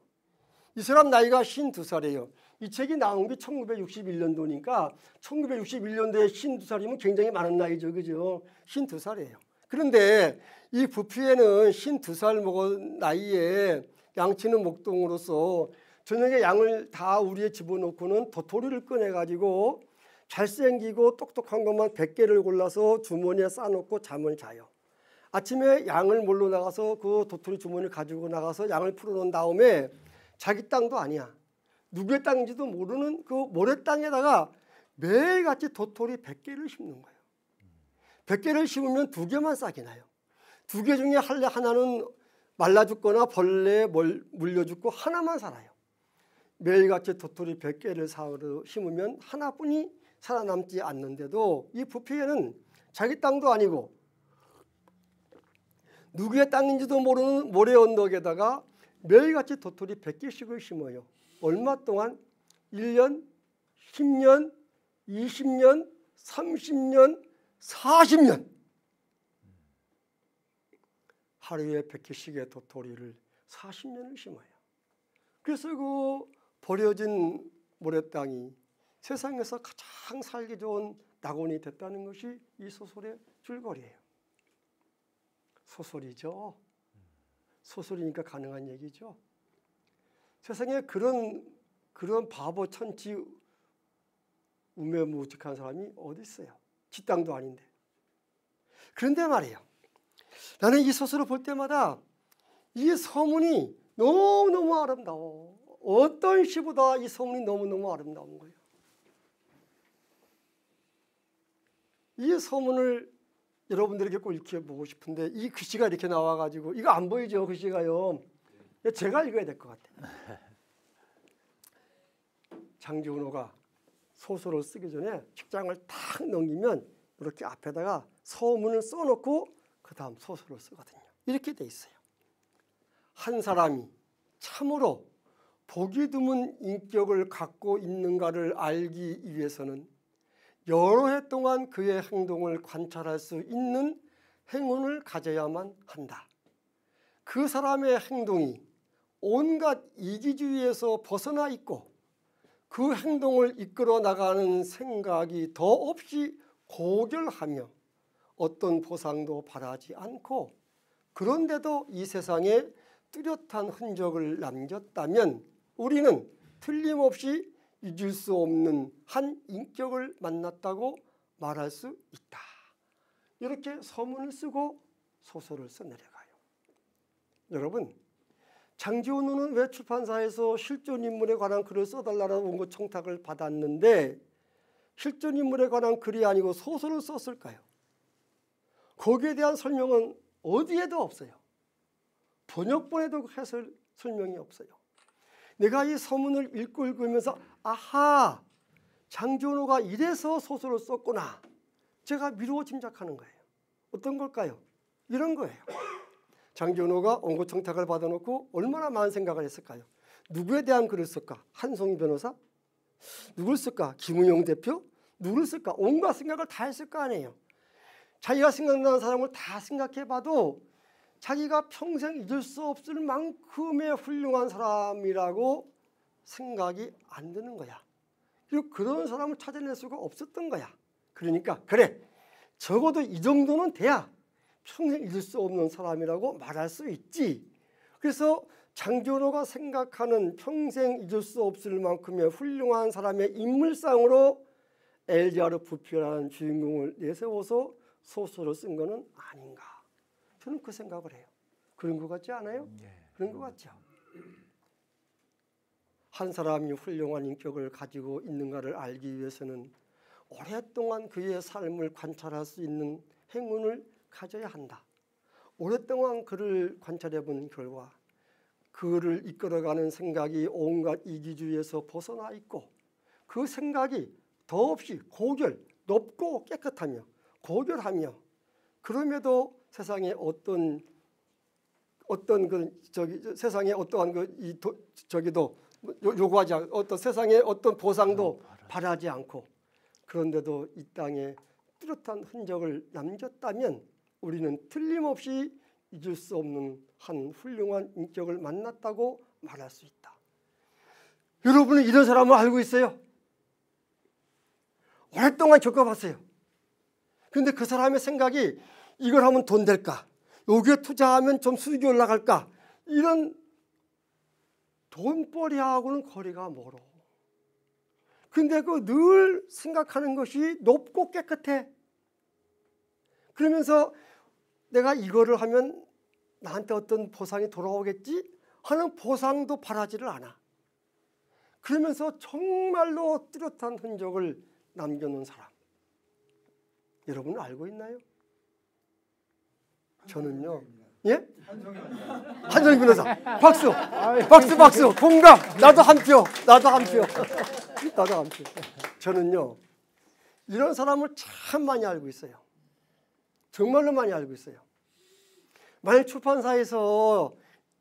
이 사람 나이가 52살이에요. 이 책이 나온 게 1961년도니까 1961년도에 52살이면 굉장히 많은 나이죠. 그죠? 52살이에요. 그런데 이 부피에는 52살 먹은 나이에 양치는 목동으로서 저녁에 양을 다 우리에 집어넣고는 도토리를 꺼내가지고 잘생기고 똑똑한 것만 100개를 골라서 주머니에 싸놓고 잠을 자요. 아침에 양을 몰러 나가서 그 도토리 주머니를 가지고 나가서 양을 풀어놓은 다음에 자기 땅도 아니야. 누구의 땅인지도 모르는 그 모래 땅에다가 매일같이 도토리 100개를 심는 거예요. 100개를 심으면 2개만 싹이 나요. 2개 중에 하나는 말라 죽거나 벌레에 물려 죽고 하나만 살아요. 매일같이 도토리 100개를 심으면 하나뿐이 살아남지 않는데도 이 부피에는 자기 땅도 아니고 누구의 땅인지도 모르는 모래 언덕에다가 매일같이 도토리 100개씩을 심어요. 얼마 동안? 1년, 10년, 20년, 30년, 40년. 하루에 100개씩의 도토리를 40년을 심어요. 그래서 그 버려진 모래땅이 세상에서 가장 살기 좋은 낙원이 됐다는 것이 이 소설의 줄거리예요. 소설이죠. 소설이니까 가능한 얘기죠. 세상에 그런 바보 천치 우매무직한 사람이 어디 있어요? 지 땅도 아닌데. 그런데 말이에요. 나는 이 소설을 볼 때마다 이 서문이 너무너무 아름다워. 어떤 시보다 이 서문이 너무너무 아름다운 거예요. 이 서문을 여러분들에게 꼭 읽혀보고 싶은데 이 글씨가 이렇게 나와가지고 이거 안 보이죠? 글씨가요. 제가 읽어야 될 것 같아요. 장지훈호가 소설을 쓰기 전에 책장을 탁 넘기면 이렇게 앞에다가 서문을 써놓고 그 다음 소설을 쓰거든요. 이렇게 돼 있어요. 한 사람이 참으로 보기 드문 인격을 갖고 있는가를 알기 위해서는 여러 해 동안 그의 행동을 관찰할 수 있는 행운을 가져야만 한다. 그 사람의 행동이 온갖 이기주의에서 벗어나 있고 그 행동을 이끌어 나가는 생각이 더없이 고결하며 어떤 보상도 바라지 않고 그런데도 이 세상에 뚜렷한 흔적을 남겼다면 우리는 틀림없이 잊을 수 없는 한 인격을 만났다고 말할 수 있다. 이렇게 서문을 쓰고 소설을 써내려가요. 여러분, 장지훈호는 왜 출판사에서 실존 인물에 관한 글을 써달라는 원고 청탁을 받았는데 실존 인물에 관한 글이 아니고 소설을 썼을까요? 거기에 대한 설명은 어디에도 없어요. 번역본에도 해설 설명이 없어요. 내가 이 서문을 읽으면서 아하, 장지훈호가 이래서 소설을 썼구나. 제가 미루어 짐작하는 거예요. 어떤 걸까요? 이런 거예요. 장지훈호가 원고 청탁을 받아놓고 얼마나 많은 생각을 했을까요? 누구에 대한 글을 쓸까? 한송이 변호사? 누굴 쓸까? 김은영 대표? 누굴 쓸까? 온갖 생각을 다 했을 거 아니에요. 자기가 생각나는 사람을 다 생각해봐도 자기가 평생 잊을 수 없을 만큼의 훌륭한 사람이라고 생각이 안 드는 거야. 그리고 그런 사람을 찾아낼 수가 없었던 거야. 그러니까 그래, 적어도 이 정도는 돼야 평생 잊을 수 없는 사람이라고 말할 수 있지. 그래서 장지훈호가 생각하는 평생 잊을 수 없을 만큼의 훌륭한 사람의 인물상으로 엘지아르 부피라는 주인공을 내세워서 소설을 쓴 거는 아닌가. 저는 그 생각을 해요. 그런 것 같지 않아요? 그런 것 같죠. 한 사람이 훌륭한 인격을 가지고 있는가를 알기 위해서는 오랫동안 그의 삶을 관찰할 수 있는 행운을 가져야 한다. 오랫동안 그를 관찰해 본 결과 그를 이끌어가는 생각이 온갖 이기주의에서 벗어나 있고 그 생각이 더없이 고결, 높고 깨끗하며 고결하며 그럼에도 세상에 세상에 어떠한 요구하지 않고 어떤 세상에 어떤 보상도 바라지 않고 그런데도 이 땅에 뚜렷한 흔적을 남겼다면 우리는 틀림없이 잊을 수 없는 한 훌륭한 인격을 만났다고 말할 수 있다. 여러분은 이런 사람을 알고 있어요? 오랫동안 겪어봤어요. 그런데 그 사람의 생각이 이걸 하면 돈 될까? 여기에 투자하면 좀 수익이 올라갈까? 이런 돈벌이하고는 거리가 멀어. 근데 그 늘 생각하는 것이 높고 깨끗해. 그러면서 내가 이거를 하면 나한테 어떤 보상이 돌아오겠지 하는 보상도 바라지를 않아. 그러면서 정말로 뚜렷한 흔적을 남겨놓은 사람. 여러분은 알고 있나요? 저는요. 예? 한성희 변호사. 박수. 박수. 공감. 나도 한 표. 나도 한 표. 저는요. 이런 사람을 참 많이 알고 있어요. 정말로 많이 알고 있어요. 만약 출판사에서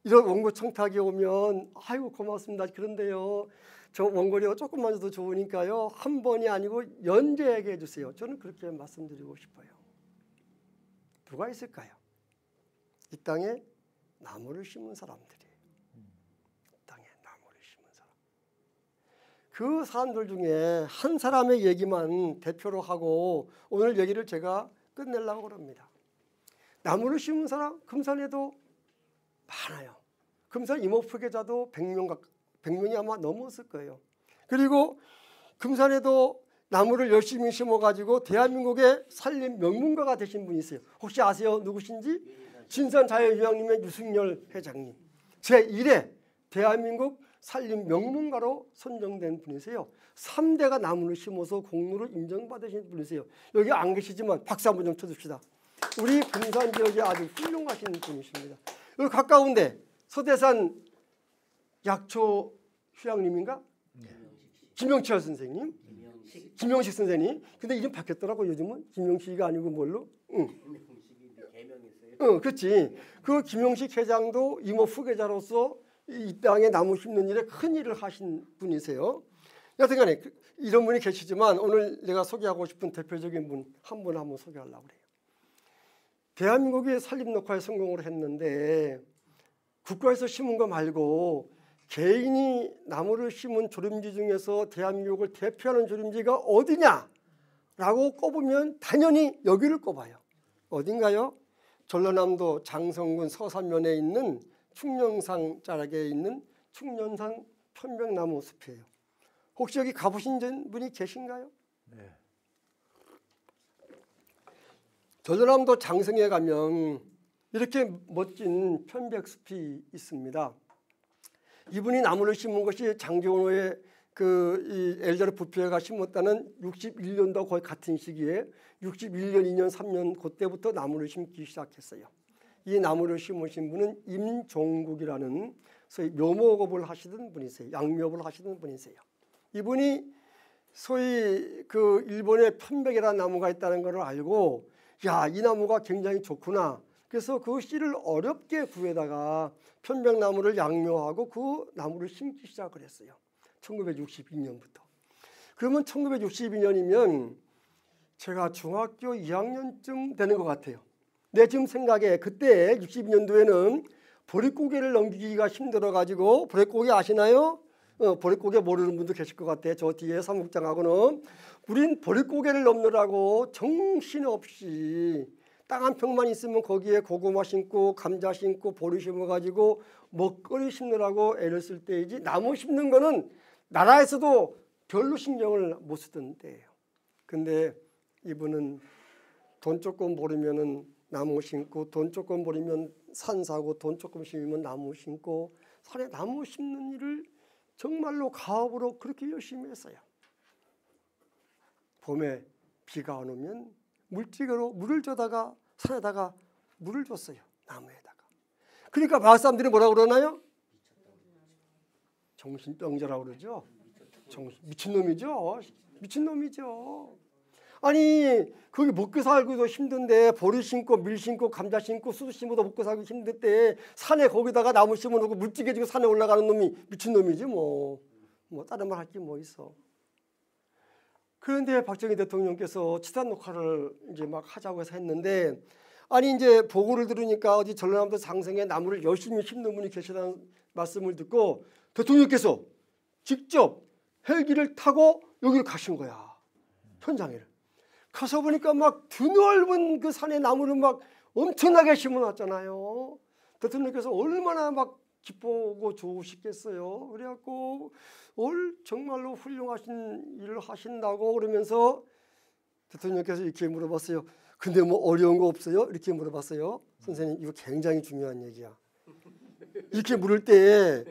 이런 원고 청탁이 오면 아이고 고맙습니다. 그런데요, 저 원고료 조금만 줘도 좋으니까요, 한 번이 아니고 연재하게 해주세요. 저는 그렇게 말씀드리고 싶어요. 누가 있을까요? 이 땅에 나무를 심은 사람들이에요. 이 땅에 나무를 심은 사람. 그 사람들 중에 한 사람의 얘기만 대표로 하고 오늘 얘기를 제가 끝내려고 그럽니다. 나무를 심은 사람 금산에도 많아요. 금산 이목표계자도 100명이 아마 넘었을 거예요. 그리고 금산에도 나무를 열심히 심어가지고 대한민국의 산림 명문가가 되신 분이 있어요. 혹시 아세요? 누구신지? 진산자연휴양림의 유승열 회장님. 제1회 대한민국 산림 명문가로 선정된 분이세요. 3대가 나무를 심어서 공로를 인정받으신 분이세요. 여기 안 계시지만 박수 한번 좀 쳐줍시다. 우리 금산 지역에 아주 훌륭하신 분이십니다. 여기 가까운데 서대산 약초 휴양림인가? 김영철 선생님, 김영식 선생님. 근데 이름 바뀌었더라고 요즘은. 김영식이가 아니고 뭘로? 그렇지. 그 김영식 회장도 이모 후계자로서 이 땅에 나무 심는 일에 큰 일을 하신 분이세요. 여튼간에 이런 분이 계시지만 오늘 내가 소개하고 싶은 대표적인 분 한 분 한번 소개하려고 그래요. 대한민국이 산림 녹화에 성공을 했는데 국가에서 심은 거 말고 개인이 나무를 심은 조림지 중에서 대한민국을 대표하는 조림지가 어디냐라고 꼽으면 당연히 여기를 꼽아요. 어딘가요? 전라남도 장성군 서산면에 있는 충령산 자락에 있는 충령산 편백나무 숲이에요. 혹시 여기 가보신 분이 계신가요? 네. 전라남도 장성에 가면 이렇게 멋진 편백숲이 있습니다. 이분이 나무를 심은 것이 장제원호의 이 엘자르 부피가 심었다는 61년도 거의 같은 시기에 61년, 2년, 3년 그때부터 나무를 심기 시작했어요. 이 나무를 심으신 분은 임종국이라는 소위 묘목업을 하시던 분이세요. 양묘업을 하시던 분이세요. 이분이 소위 그 일본의 편백이라는 나무가 있다는 것을 알고 야, 이 나무가 굉장히 좋구나. 그래서 그 씨를 어렵게 구해다가 편백나무를 양묘하고 그 나무를 심기 시작을 했어요. 1962년부터. 그러면 1962년이면 제가 중학교 2학년쯤 되는 것 같아요. 내 지금 생각에 그때 62년도에는 보릿고개를 넘기기가 힘들어가지고 보릿고개 아시나요? 보릿고개 모르는 분도 계실 것 같아요. 저 뒤에 사무국장하고는. 우린 보릿고개를 넘느라고 정신없이 땅 한 평만 있으면 거기에 고구마 심고 감자 심고 보리 심어가지고 먹거리 심느라고 애를 쓸 때이지 나무 심는 거는 나라에서도 별로 신경을 못 쓰던 때예요. 근데 이분은 돈 조금 벌으면은 나무 심고 돈 조금 벌으면 산 사고 돈 조금 심으면 나무 심고 산에 나무 심는 일을 정말로 가업으로 그렇게 열심히 했어요. 봄에 비가 안 오면 물찌개로 물을 줘다가 산에다가 물을 줬어요. 나무에다가. 그러니까 마을 사람들이 뭐라고 그러나요? 정신병자라고 그러죠. 미친놈이죠. 미친놈이죠. 아니 거기 먹고 살기도 힘든데 보리 심고 밀 심고 감자 심고 수수 심어도 먹고 살기 힘들 때 산에 거기다가 나무 심어놓고 물찌개 지고 산에 올라가는 놈이 미친놈이지 뭐 다른 말 할 게 뭐 있어. 그런데 박정희 대통령께서 치산 녹화를 이제 막 하자고 해서 했는데 아니 이제 보고를 들으니까 어디 전라남도 장성에 나무를 열심히 심는 분이 계시다는 말씀을 듣고 대통령께서 직접 헬기를 타고 여기를 가신 거야. 현장에를. 가서 보니까 막 드넓은 그 산에 나무를 막 엄청나게 심어놨잖아요. 대통령께서 얼마나 막 기쁘고 좋으시겠어요. 그래갖고 정말로 훌륭하신 일을 하신다고 그러면서 대통령께서 이렇게 물어봤어요. 근데 뭐 어려운 거 없어요? 이렇게 물어봤어요. 선생님 이거 굉장히 중요한 얘기야. 이렇게 물을 때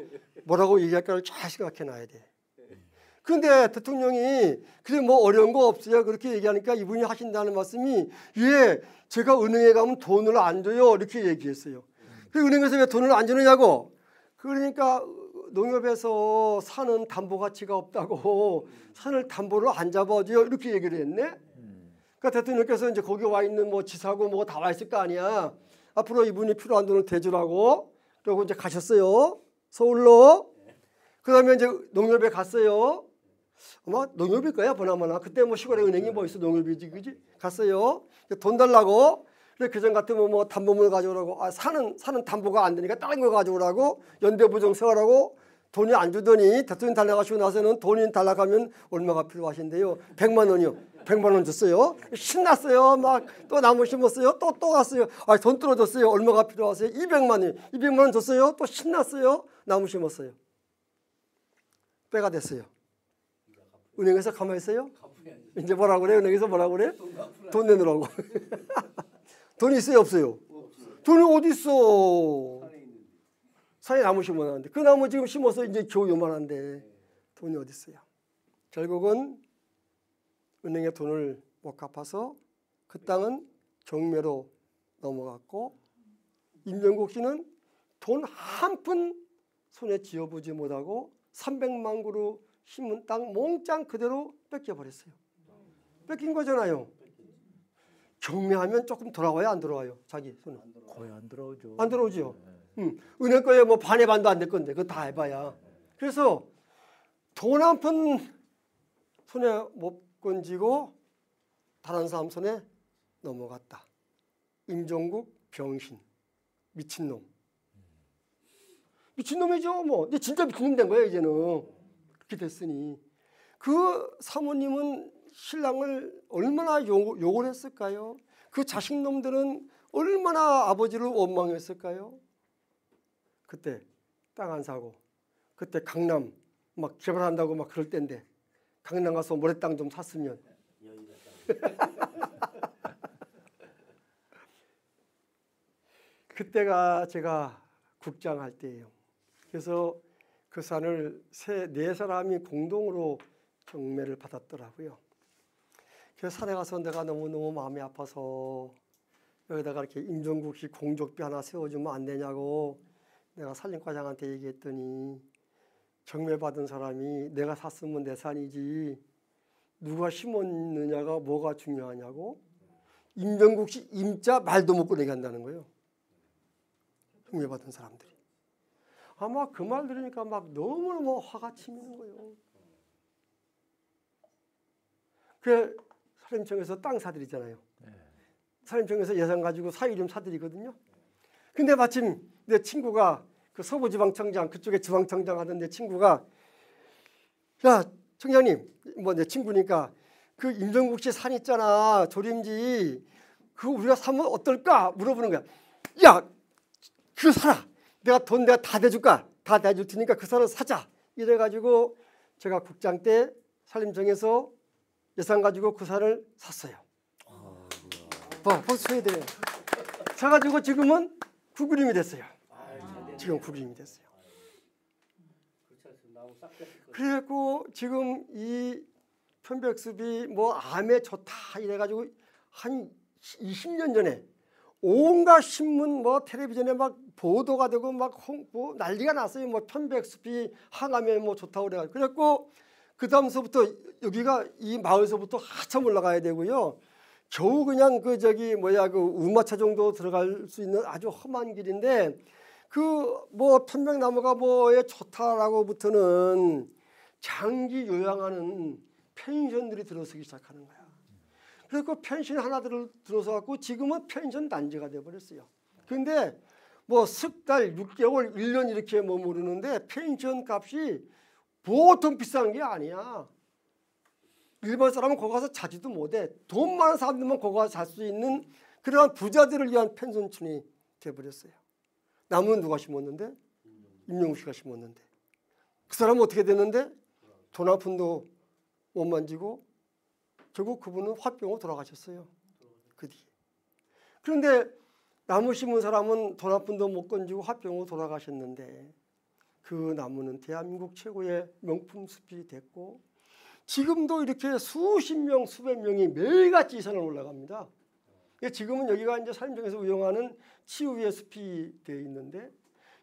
뭐라고 얘기할까를 잘 생각해놔야 돼. 그런데 대통령이 그래 뭐 어려운 거 없어요? 그렇게 얘기하니까 이분이 하신다는 말씀이 예, 제가 은행에 가면 돈을 안 줘요. 이렇게 얘기했어요. 그 은행에서 왜 돈을 안 주느냐고. 그러니까 농협에서 산은 담보 가치가 없다고 산을 담보로 안 잡아줘요. 이렇게 얘기를 했네. 그러니까 대통령께서 이제 거기 와 있는 뭐 지사고 뭐 다 와 있을 거 아니야. 앞으로 이분이 필요한 돈을 대주라고. 그리고 이제 가셨어요. 서울로. 그다음에 이제 농협에 갔어요. 아마 농협일 거야 보나마나. 그때 뭐 시골에 은행이 뭐 있어. 농협이지 그지. 갔어요. 돈 달라고. 그래 그전 같으면 뭐 담보물 가져오라고. 아 사는 담보가 안 되니까 다른 거 가져오라고. 연대부정 세우라고. 돈이 안 주더니 대통령 달라가시고 나서는 돈이 달라가면 얼마가 필요하신데요. 100만 원이요. 100만 원 줬어요. 신났어요. 막 또 나무 심었어요. 또 갔어요. 아, 돈 떨어졌어요. 얼마가 필요하세요? 200만 원. 200만 원 줬어요. 또 신났어요. 나무 심었어요. 빼가 됐어요. 은행에서 가만히 있어요? 이제 뭐라 그래? 은행에서 뭐라 그래? 돈 내놓으라고. 돈이 있어요? 없어요? 돈이 어디 있어? 산에 나무 심어놨는데 그 나무 지금 심어서 이제 겨우 요만한데 돈이 어디 있어요? 결국은 은행에 돈을 못 갚아서 그 땅은 경매로 넘어갔고 임종국 씨는 돈 한 푼 손에 쥐어보지 못하고 300만 그루 심은 땅 몽땅 그대로 뺏겨버렸어요. 뺏긴 거잖아요. 경매하면 조금 돌아와요? 안 돌아와요? 자기 손에. 거의 안 들어오죠. 안 들어오죠. 은행 거에 뭐 반의 반도 안 될 건데 그거 다 해봐야. 그래서 돈 한 푼 손에 못 건지고 다른 사람 손에 넘어갔다. 임종국 병신, 미친놈. 미친놈이죠 뭐. 근데 진짜 미친놈 된 거예요 이제는. 그렇게 됐으니. 그 사모님은 신랑을 얼마나 욕을 했을까요? 그 자식놈들은 얼마나 아버지를 원망했을까요? 그때 땅 안 사고 그때 강남 막 개발한다고 막 그럴 때인데 강남 가서 모래땅 좀 샀으면 그때가 제가 국장할 때예요. 그래서 그 산을 네 사람이 공동으로 경매를 받았더라고요. 그래서 산에 가서 내가 너무너무 마음이 아파서 여기다가 이렇게 임종국 씨 공족비 하나 세워주면 안 되냐고 내가 산림과장한테 얘기했더니 경매받은 사람이 내가 샀으면 내 산이지 누가 심었느냐가 뭐가 중요하냐고 임종국 씨 임자 말도 못 꺼내게 한다는 거예요. 경매받은 사람들이. 아마 그 말 들으니까 막 너무너무 화가 치미는 거예요. 그 산림청에서 땅 사들이잖아요. 산림청에서 예산 가지고 사유 좀 사들이거든요. 근데 마침 내 친구가 그 서부지방청장 그쪽에 지방청장 하던 내 친구가 야 청장님 뭐 내 친구니까 그 임종국 씨 산 있잖아 조림지 그거 우리가 사면 어떨까 물어보는 거야. 야 그거 사라. 내가 돈 내가 다 대줄까? 다 대줄 테니까 그 산을 사자. 이래가지고 제가 국장 때 산림청에서 예산 가지고 그 산을 샀어요. 박수 쳐야 돼요. 사가지고 지금은 구그림이 됐어요. 지금 구그림이 됐어요. 그래갖고 지금 이 편백숲이 뭐 암에 좋다 이래가지고 한 20년 전에 온갖 신문 뭐 텔레비전에 막 보도가 되고 막 뭐 난리가 났어요. 뭐 편백숲이 항암에 뭐 좋다고 그래가지고 그래갖고 그 다음서부터 여기가 이 마을서부터 한참 올라가야 되고요. 겨우 그냥 그 저기 뭐야 그 우마차 정도 들어갈 수 있는 아주 험한 길인데 그 뭐 편백나무가 뭐에 좋다라고부터는 장기 요양하는 펜션들이 들어서기 시작하는 거야. 그래서 펜션 하나 들어서 갖고 지금은 펜션 단지가 돼버렸어요. 그런데 뭐 석 달, 6개월, 1년 이렇게 머무르는데 펜션 값이 보통 비싼 게 아니야. 일반 사람은 거기 가서 자지도 못해. 돈 많은 사람들만 거기 가서 잘 수 있는 그러한 부자들을 위한 펜션촌이 돼버렸어요. 나무는 누가 심었는데? 임종국 씨가 심었는데. 그 사람은 어떻게 됐는데? 돈 한 푼도 못 만지고 결국 그분은 화병으로 돌아가셨어요. 그 뒤에. 그런데 나무 심은 사람은 돈 한 푼도 못 건지고 화병으로 돌아가셨는데 그 나무는 대한민국 최고의 명품 숲이 됐고 지금도 이렇게 수십 명, 수백 명이 매일같이 이 산을 올라갑니다. 지금은 여기가 이제 산림청에서 운영하는 치유의 숲이 되어 있는데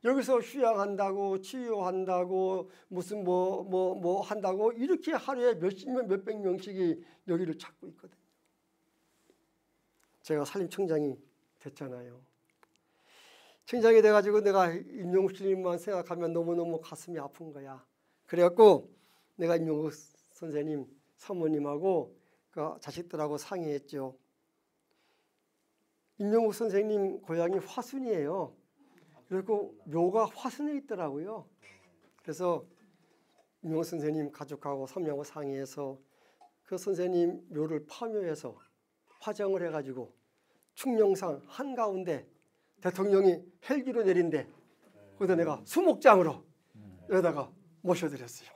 여기서 휴양한다고 치유한다고 무슨 뭐 한다고 이렇게 하루에 몇십 명, 몇백 명씩이 여기를 찾고 있거든요. 제가 산림청장이 됐잖아요. 청장이 돼가지고 내가 임용국 스님만 생각하면 너무너무 가슴이 아픈 거야. 그래갖고 내가 임용국 선생님 사모님하고 그 자식들하고 상의했죠. 임용국 선생님 고향이 화순이에요. 그리고 묘가 화순에 있더라고요. 그래서 임용국 선생님 가족하고 사모님하고 상의해서 그 선생님 묘를 파묘해서 화정을 해가지고 충령산 한가운데 대통령이 헬기로 내린데 거기다 내가 수목장으로 여기다가 모셔드렸어요.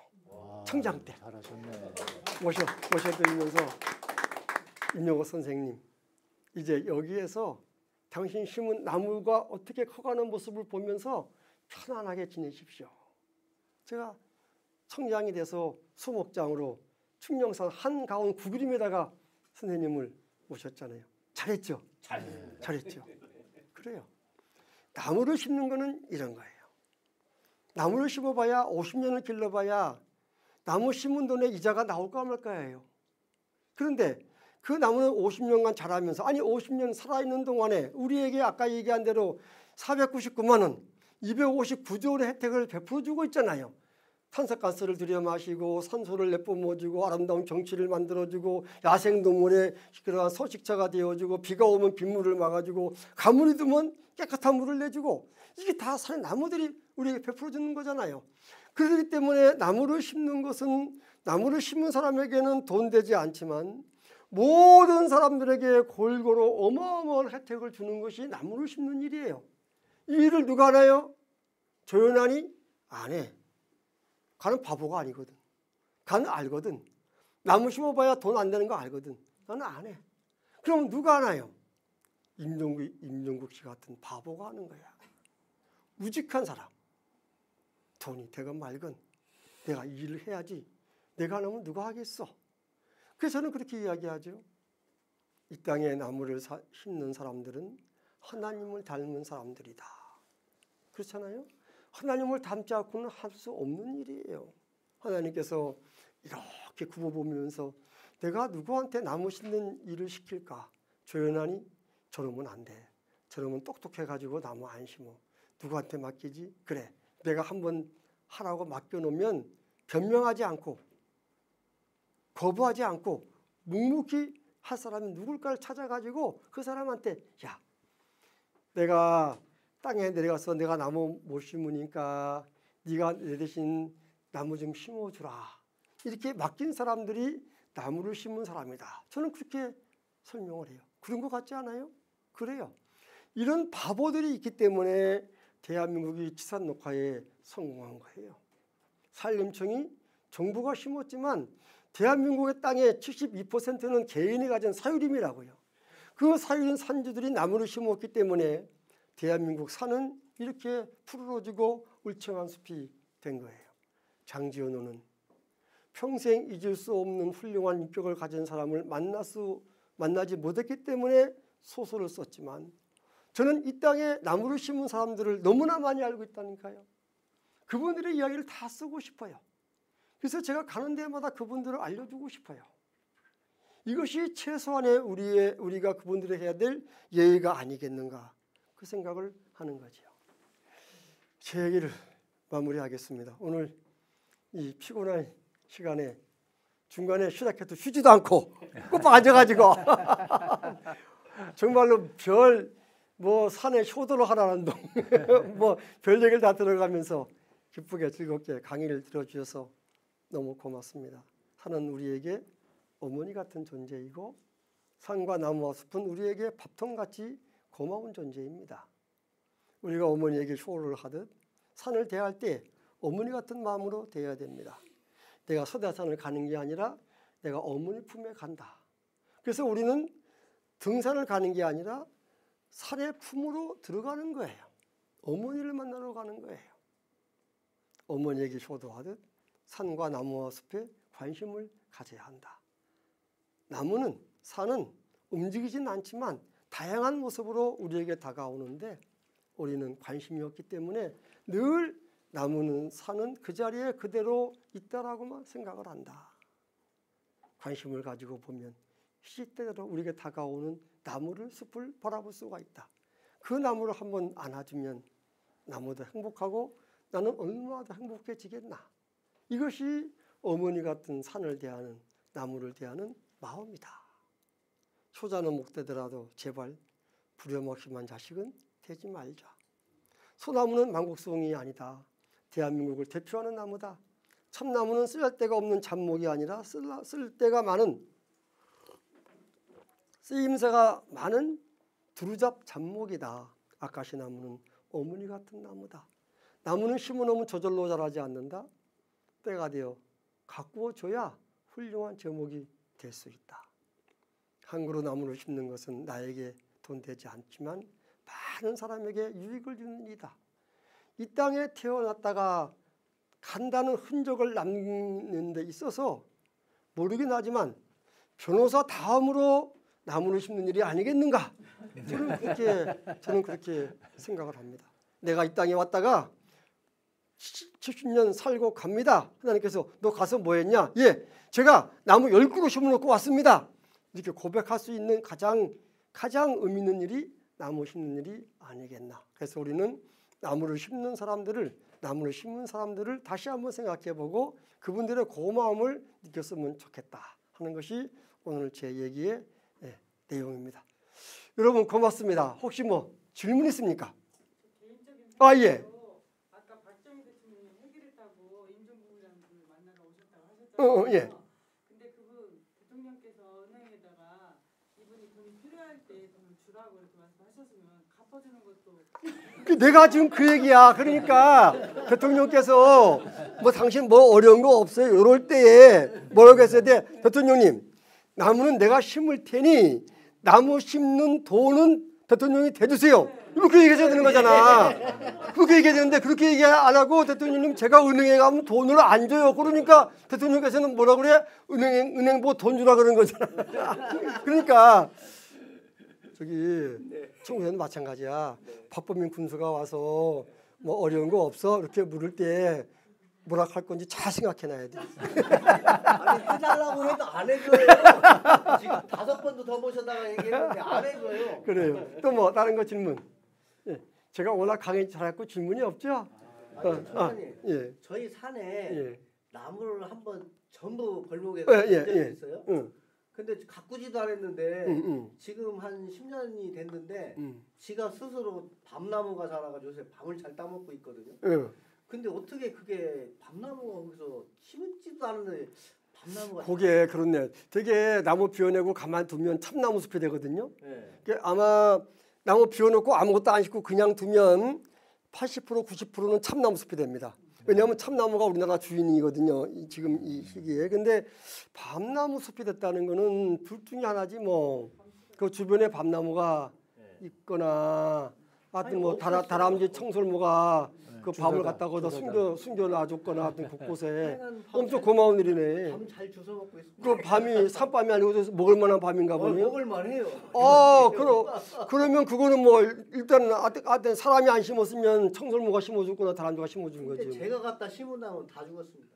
청장 때 잘하셨네. 모셔드리면서 임용국 선생님 이제 여기에서 당신 심은 나무가 어떻게 커가는 모습을 보면서 편안하게 지내십시오. 제가 청장이 돼서 수목장으로 충령산 한가운 구그림에다가 선생님을 모셨잖아요. 잘했죠? 잘했죠. 그래요. 나무를 심는 거는 이런 거예요. 나무를 심어봐야 50년을 길러봐야 나무 심은 돈에 이자가 나올까 말까예요. 그런데 그 나무는 50년간 자라면서 아니 50년 살아있는 동안에 우리에게 아까 얘기한 대로 499만 원, 259조 원의 혜택을 베풀어주고 있잖아요. 탄산가스를 들여 마시고 산소를 내뿜어주고 아름다운 경치를 만들어주고 야생동물의 그러한 서식처가 되어주고 비가 오면 빗물을 막아주고 가물이 들면 깨끗한 물을 내주고 이게 다 산의 나무들이 우리에게 베풀어주는 거잖아요. 그렇기 때문에 나무를 심는 것은 나무를 심은 사람에게는 돈 되지 않지만 모든 사람들에게 골고루 어마어마한 혜택을 주는 것이 나무를 심는 일이에요. 이 일을 누가 하나요? 조연하니 안 해. 가는 바보가 아니거든. 가는 알거든. 나무 심어봐야 돈 안 되는 거 알거든. 나는 안 해. 그럼 누가 하나요? 임종국 씨 같은 바보가 하는 거야. 우직한 사람. 돈이 되건 말건 내가 이 일을 해야지. 내가 안 하면 누가 하겠어. 그래서 저는 그렇게 이야기하죠. 이 땅에 나무를 심는 사람들은 하나님을 닮은 사람들이다. 그렇잖아요. 하나님을 닮지 않고는 할 수 없는 일이에요. 하나님께서 이렇게 굽어보면서 내가 누구한테 나무 심는 일을 시킬까? 조연하니 저러면 안 돼. 저러면 똑똑해가지고 나무 안 심어. 누구한테 맡기지? 그래. 내가 한번 하라고 맡겨놓으면 변명하지 않고 거부하지 않고 묵묵히 할 사람이 누굴까를 찾아가지고 그 사람한테 야 내가 땅에 내려가서 내가 나무 못 심으니까 네가 내 대신 나무 좀 심어주라. 이렇게 맡긴 사람들이 나무를 심은 사람이다. 저는 그렇게 설명을 해요. 그런 것 같지 않아요? 그래요. 이런 바보들이 있기 때문에 대한민국이 지산 녹화에 성공한 거예요. 산림청이 정부가 심었지만 대한민국의 땅의 72%는 개인이 가진 사유림이라고요. 그 사유림 산주들이 나무를 심었기 때문에 대한민국 산은 이렇게 푸르러지고 울창한 숲이 된 거예요. 장지현호는 평생 잊을 수 없는 훌륭한 인격을 가진 사람을 만나지 못했기 때문에 소설을 썼지만 저는 이 땅에 나무를 심은 사람들을 너무나 많이 알고 있다니까요. 그분들의 이야기를 다 쓰고 싶어요. 그래서 제가 가는 데마다 그분들을 알려주고 싶어요. 이것이 최소한의 우리가 그분들에게 해야 될 예의가 아니겠는가 그 생각을 하는 거죠. 제 얘기를 마무리하겠습니다. 오늘 이 피곤한 시간에 중간에 쉬다해도 쉬지도 않고 꾹 앉아가지고 정말로 산에 효도를 하라는 별 얘기를 다 들어가면서 기쁘게 즐겁게 강의를 들어주셔서 너무 고맙습니다. 산은 우리에게 어머니 같은 존재이고 산과 나무와 숲은 우리에게 밥통같이 고마운 존재입니다. 우리가 어머니에게 효를 하듯 산을 대할 때 어머니 같은 마음으로 대해야 됩니다. 내가 서대산을 가는 게 아니라 내가 어머니 품에 간다. 그래서 우리는 등산을 가는 게 아니라 산의 품으로 들어가는 거예요. 어머니를 만나러 가는 거예요. 어머니에게 효도하듯 산과 나무와 숲에 관심을 가져야 한다. 산은 움직이진 않지만 다양한 모습으로 우리에게 다가오는데 우리는 관심이 없기 때문에 늘 산은 그 자리에 그대로 있다라고만 생각을 한다. 관심을 가지고 보면 시시때때로 우리에게 다가오는 나무를 숲을 바라볼 수가 있다. 그 나무를 한번 안아주면 나무도 행복하고 나는 얼마나 더 행복해지겠나. 이것이 어머니 같은 산을 대하는 나무를 대하는 마음이다. 효자는 목되더라도 제발 부려먹기만 자식은 되지 말자. 소나무는 만국송이 아니다. 대한민국을 대표하는 나무다. 참나무는 쓸데가 없는 잡목이 아니라 쓸데가 많은 쓰임새가 많은 두루잡 잡목이다. 아카시나무는 어머니 같은 나무다. 나무는 심어놓으면 저절로 자라지 않는다. 때가 되어 가꾸어 줘야 훌륭한 제목이 될 수 있다. 한 그루 나무를 심는 것은 나에게 돈 되지 않지만 많은 사람에게 유익을 주는 일이다. 이 땅에 태어났다가 간다는 흔적을 남기는 데 있어서 모르긴 하지만 변호사 다음으로 나무를 심는 일이 아니겠는가. 저는 그렇게 생각을 합니다. 내가 이 땅에 왔다가 70년 살고 갑니다. 하나님께서 너 가서 뭐 했냐? 예, 제가 나무 10그루 심어놓고 왔습니다. 이렇게 고백할 수 있는 가장 의미 있는 일이 나무 심는 일이 아니겠나. 그래서 우리는 나무를 심는 사람들을, 나무를 심는 사람들을 다시 한번 생각해보고 그분들의 고마움을 느꼈으면 좋겠다 하는 것이 오늘 제 얘기의 내용입니다. 여러분 고맙습니다. 혹시 뭐 질문 있습니까? 아, 예. 아까 박정희 대통령이 해결했다고 임종국장님을 만나러 오셨다고 하셨잖아요. 예. 근데 그분 대통령께서 은행에다가 이분이 돈이 필요할 때 돈을 주라고 이렇게 말씀하셨으면 갚아주는 것도. 내가 지금 그 얘기야. 그러니까 대통령께서 뭐 당신 뭐 어려운 거 없어요. 이럴 때에 뭐라고 했어야 돼? 대통령님, 나무는 내가 심을 테니 나무 심는 돈은 대통령이 대주세요. 이렇게 얘기해야 되는 거잖아. 그렇게 얘기해야 되는데 그렇게 얘기 안 하고 대통령님 제가 은행에 가면 돈을 안 줘요. 그러니까 대통령께서는 뭐라 그래? 은행 뭐 돈 주라 그러는 거잖아. 그러니까 저기 청구에는 마찬가지야. 박범민 군수가 와서 뭐 어려운 거 없어? 이렇게 물을 때 뭐라 할 건지 잘 생각해놔야 돼. 아니 해달라고 해도 안 해줘요. 지금 5번도 더 모셔다가 얘기했는데 안 해줘요. 그래요. 또 뭐 다른 거 질문? 예. 제가 워낙 강의 잘했고 질문이 없죠? 총장님, 예. 저희 산에 예. 나무를 한번 전부 벌목에 예, 적이 예. 있어요. 응. 근데 가꾸지도 않았는데 응. 지금 한 10년이 됐는데 응. 지가 스스로 밤나무가 자라가지고 요새 밤을 잘 따먹고 있거든요. 응. 근데 어떻게 그게 밤나무가 거기서 심지도 않은데 밤나무가 그게 그렇네. 되게 나무 비워내고 가만 두면 참나무 숲이 되거든요. 네. 그게 아마 나무 비워놓고 아무것도 안 심고 그냥 두면 80% 90%는 참나무 숲이 됩니다. 왜냐하면 참나무가 우리나라 주인이거든요. 지금 이 시기에. 근데 밤나무 숲이 됐다는 거는 둘 중에 하나지 뭐. 그 주변에 밤나무가 있거나 하여튼 뭐 다람쥐 청설모가 그 밤을 갖다 거기다 숨겨놔줬거나 하여튼 곳곳에 엄청 고마운 일이네. 밤 잘 주워 먹고 있습니다. 그 밤이 산밤이 아니고 먹을 만한 밤인가 보네. 먹을만 해요. 그러면 그거는 뭐 일단은 하여튼 사람이 안 심었으면 청설모가 심어줬거나 다람쥐가 심어준 근데 거지. 제가 갖다 심은 다음은 다 죽었습니다.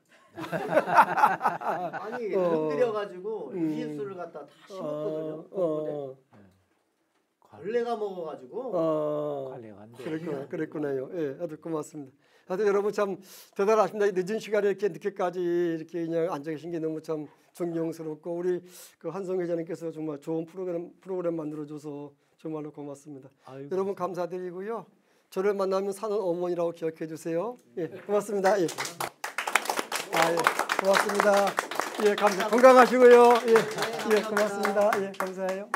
아니 건드려가지고 유기수를 갖다 다 심었거든요. 벌레가 먹어가지고 관리가 안 돼. 그랬구나요. 예, 아주 고맙습니다. 하여튼 여러분 참 대단하십니다. 이 늦은 시간에 이렇게 늦게까지 이렇게 그냥 앉아 계신 게 너무 참 존경스럽고 우리 그 한성 회장님께서 정말 좋은 프로그램 만들어줘서 정말로 고맙습니다. 아이고. 여러분 감사드리고요. 저를 만나면 사는 어머니라고 기억해 주세요. 예, 고맙습니다. 예. 예, 고맙습니다. 예, 건강하시고요. 예, 고맙습니다. 예, 감사해요.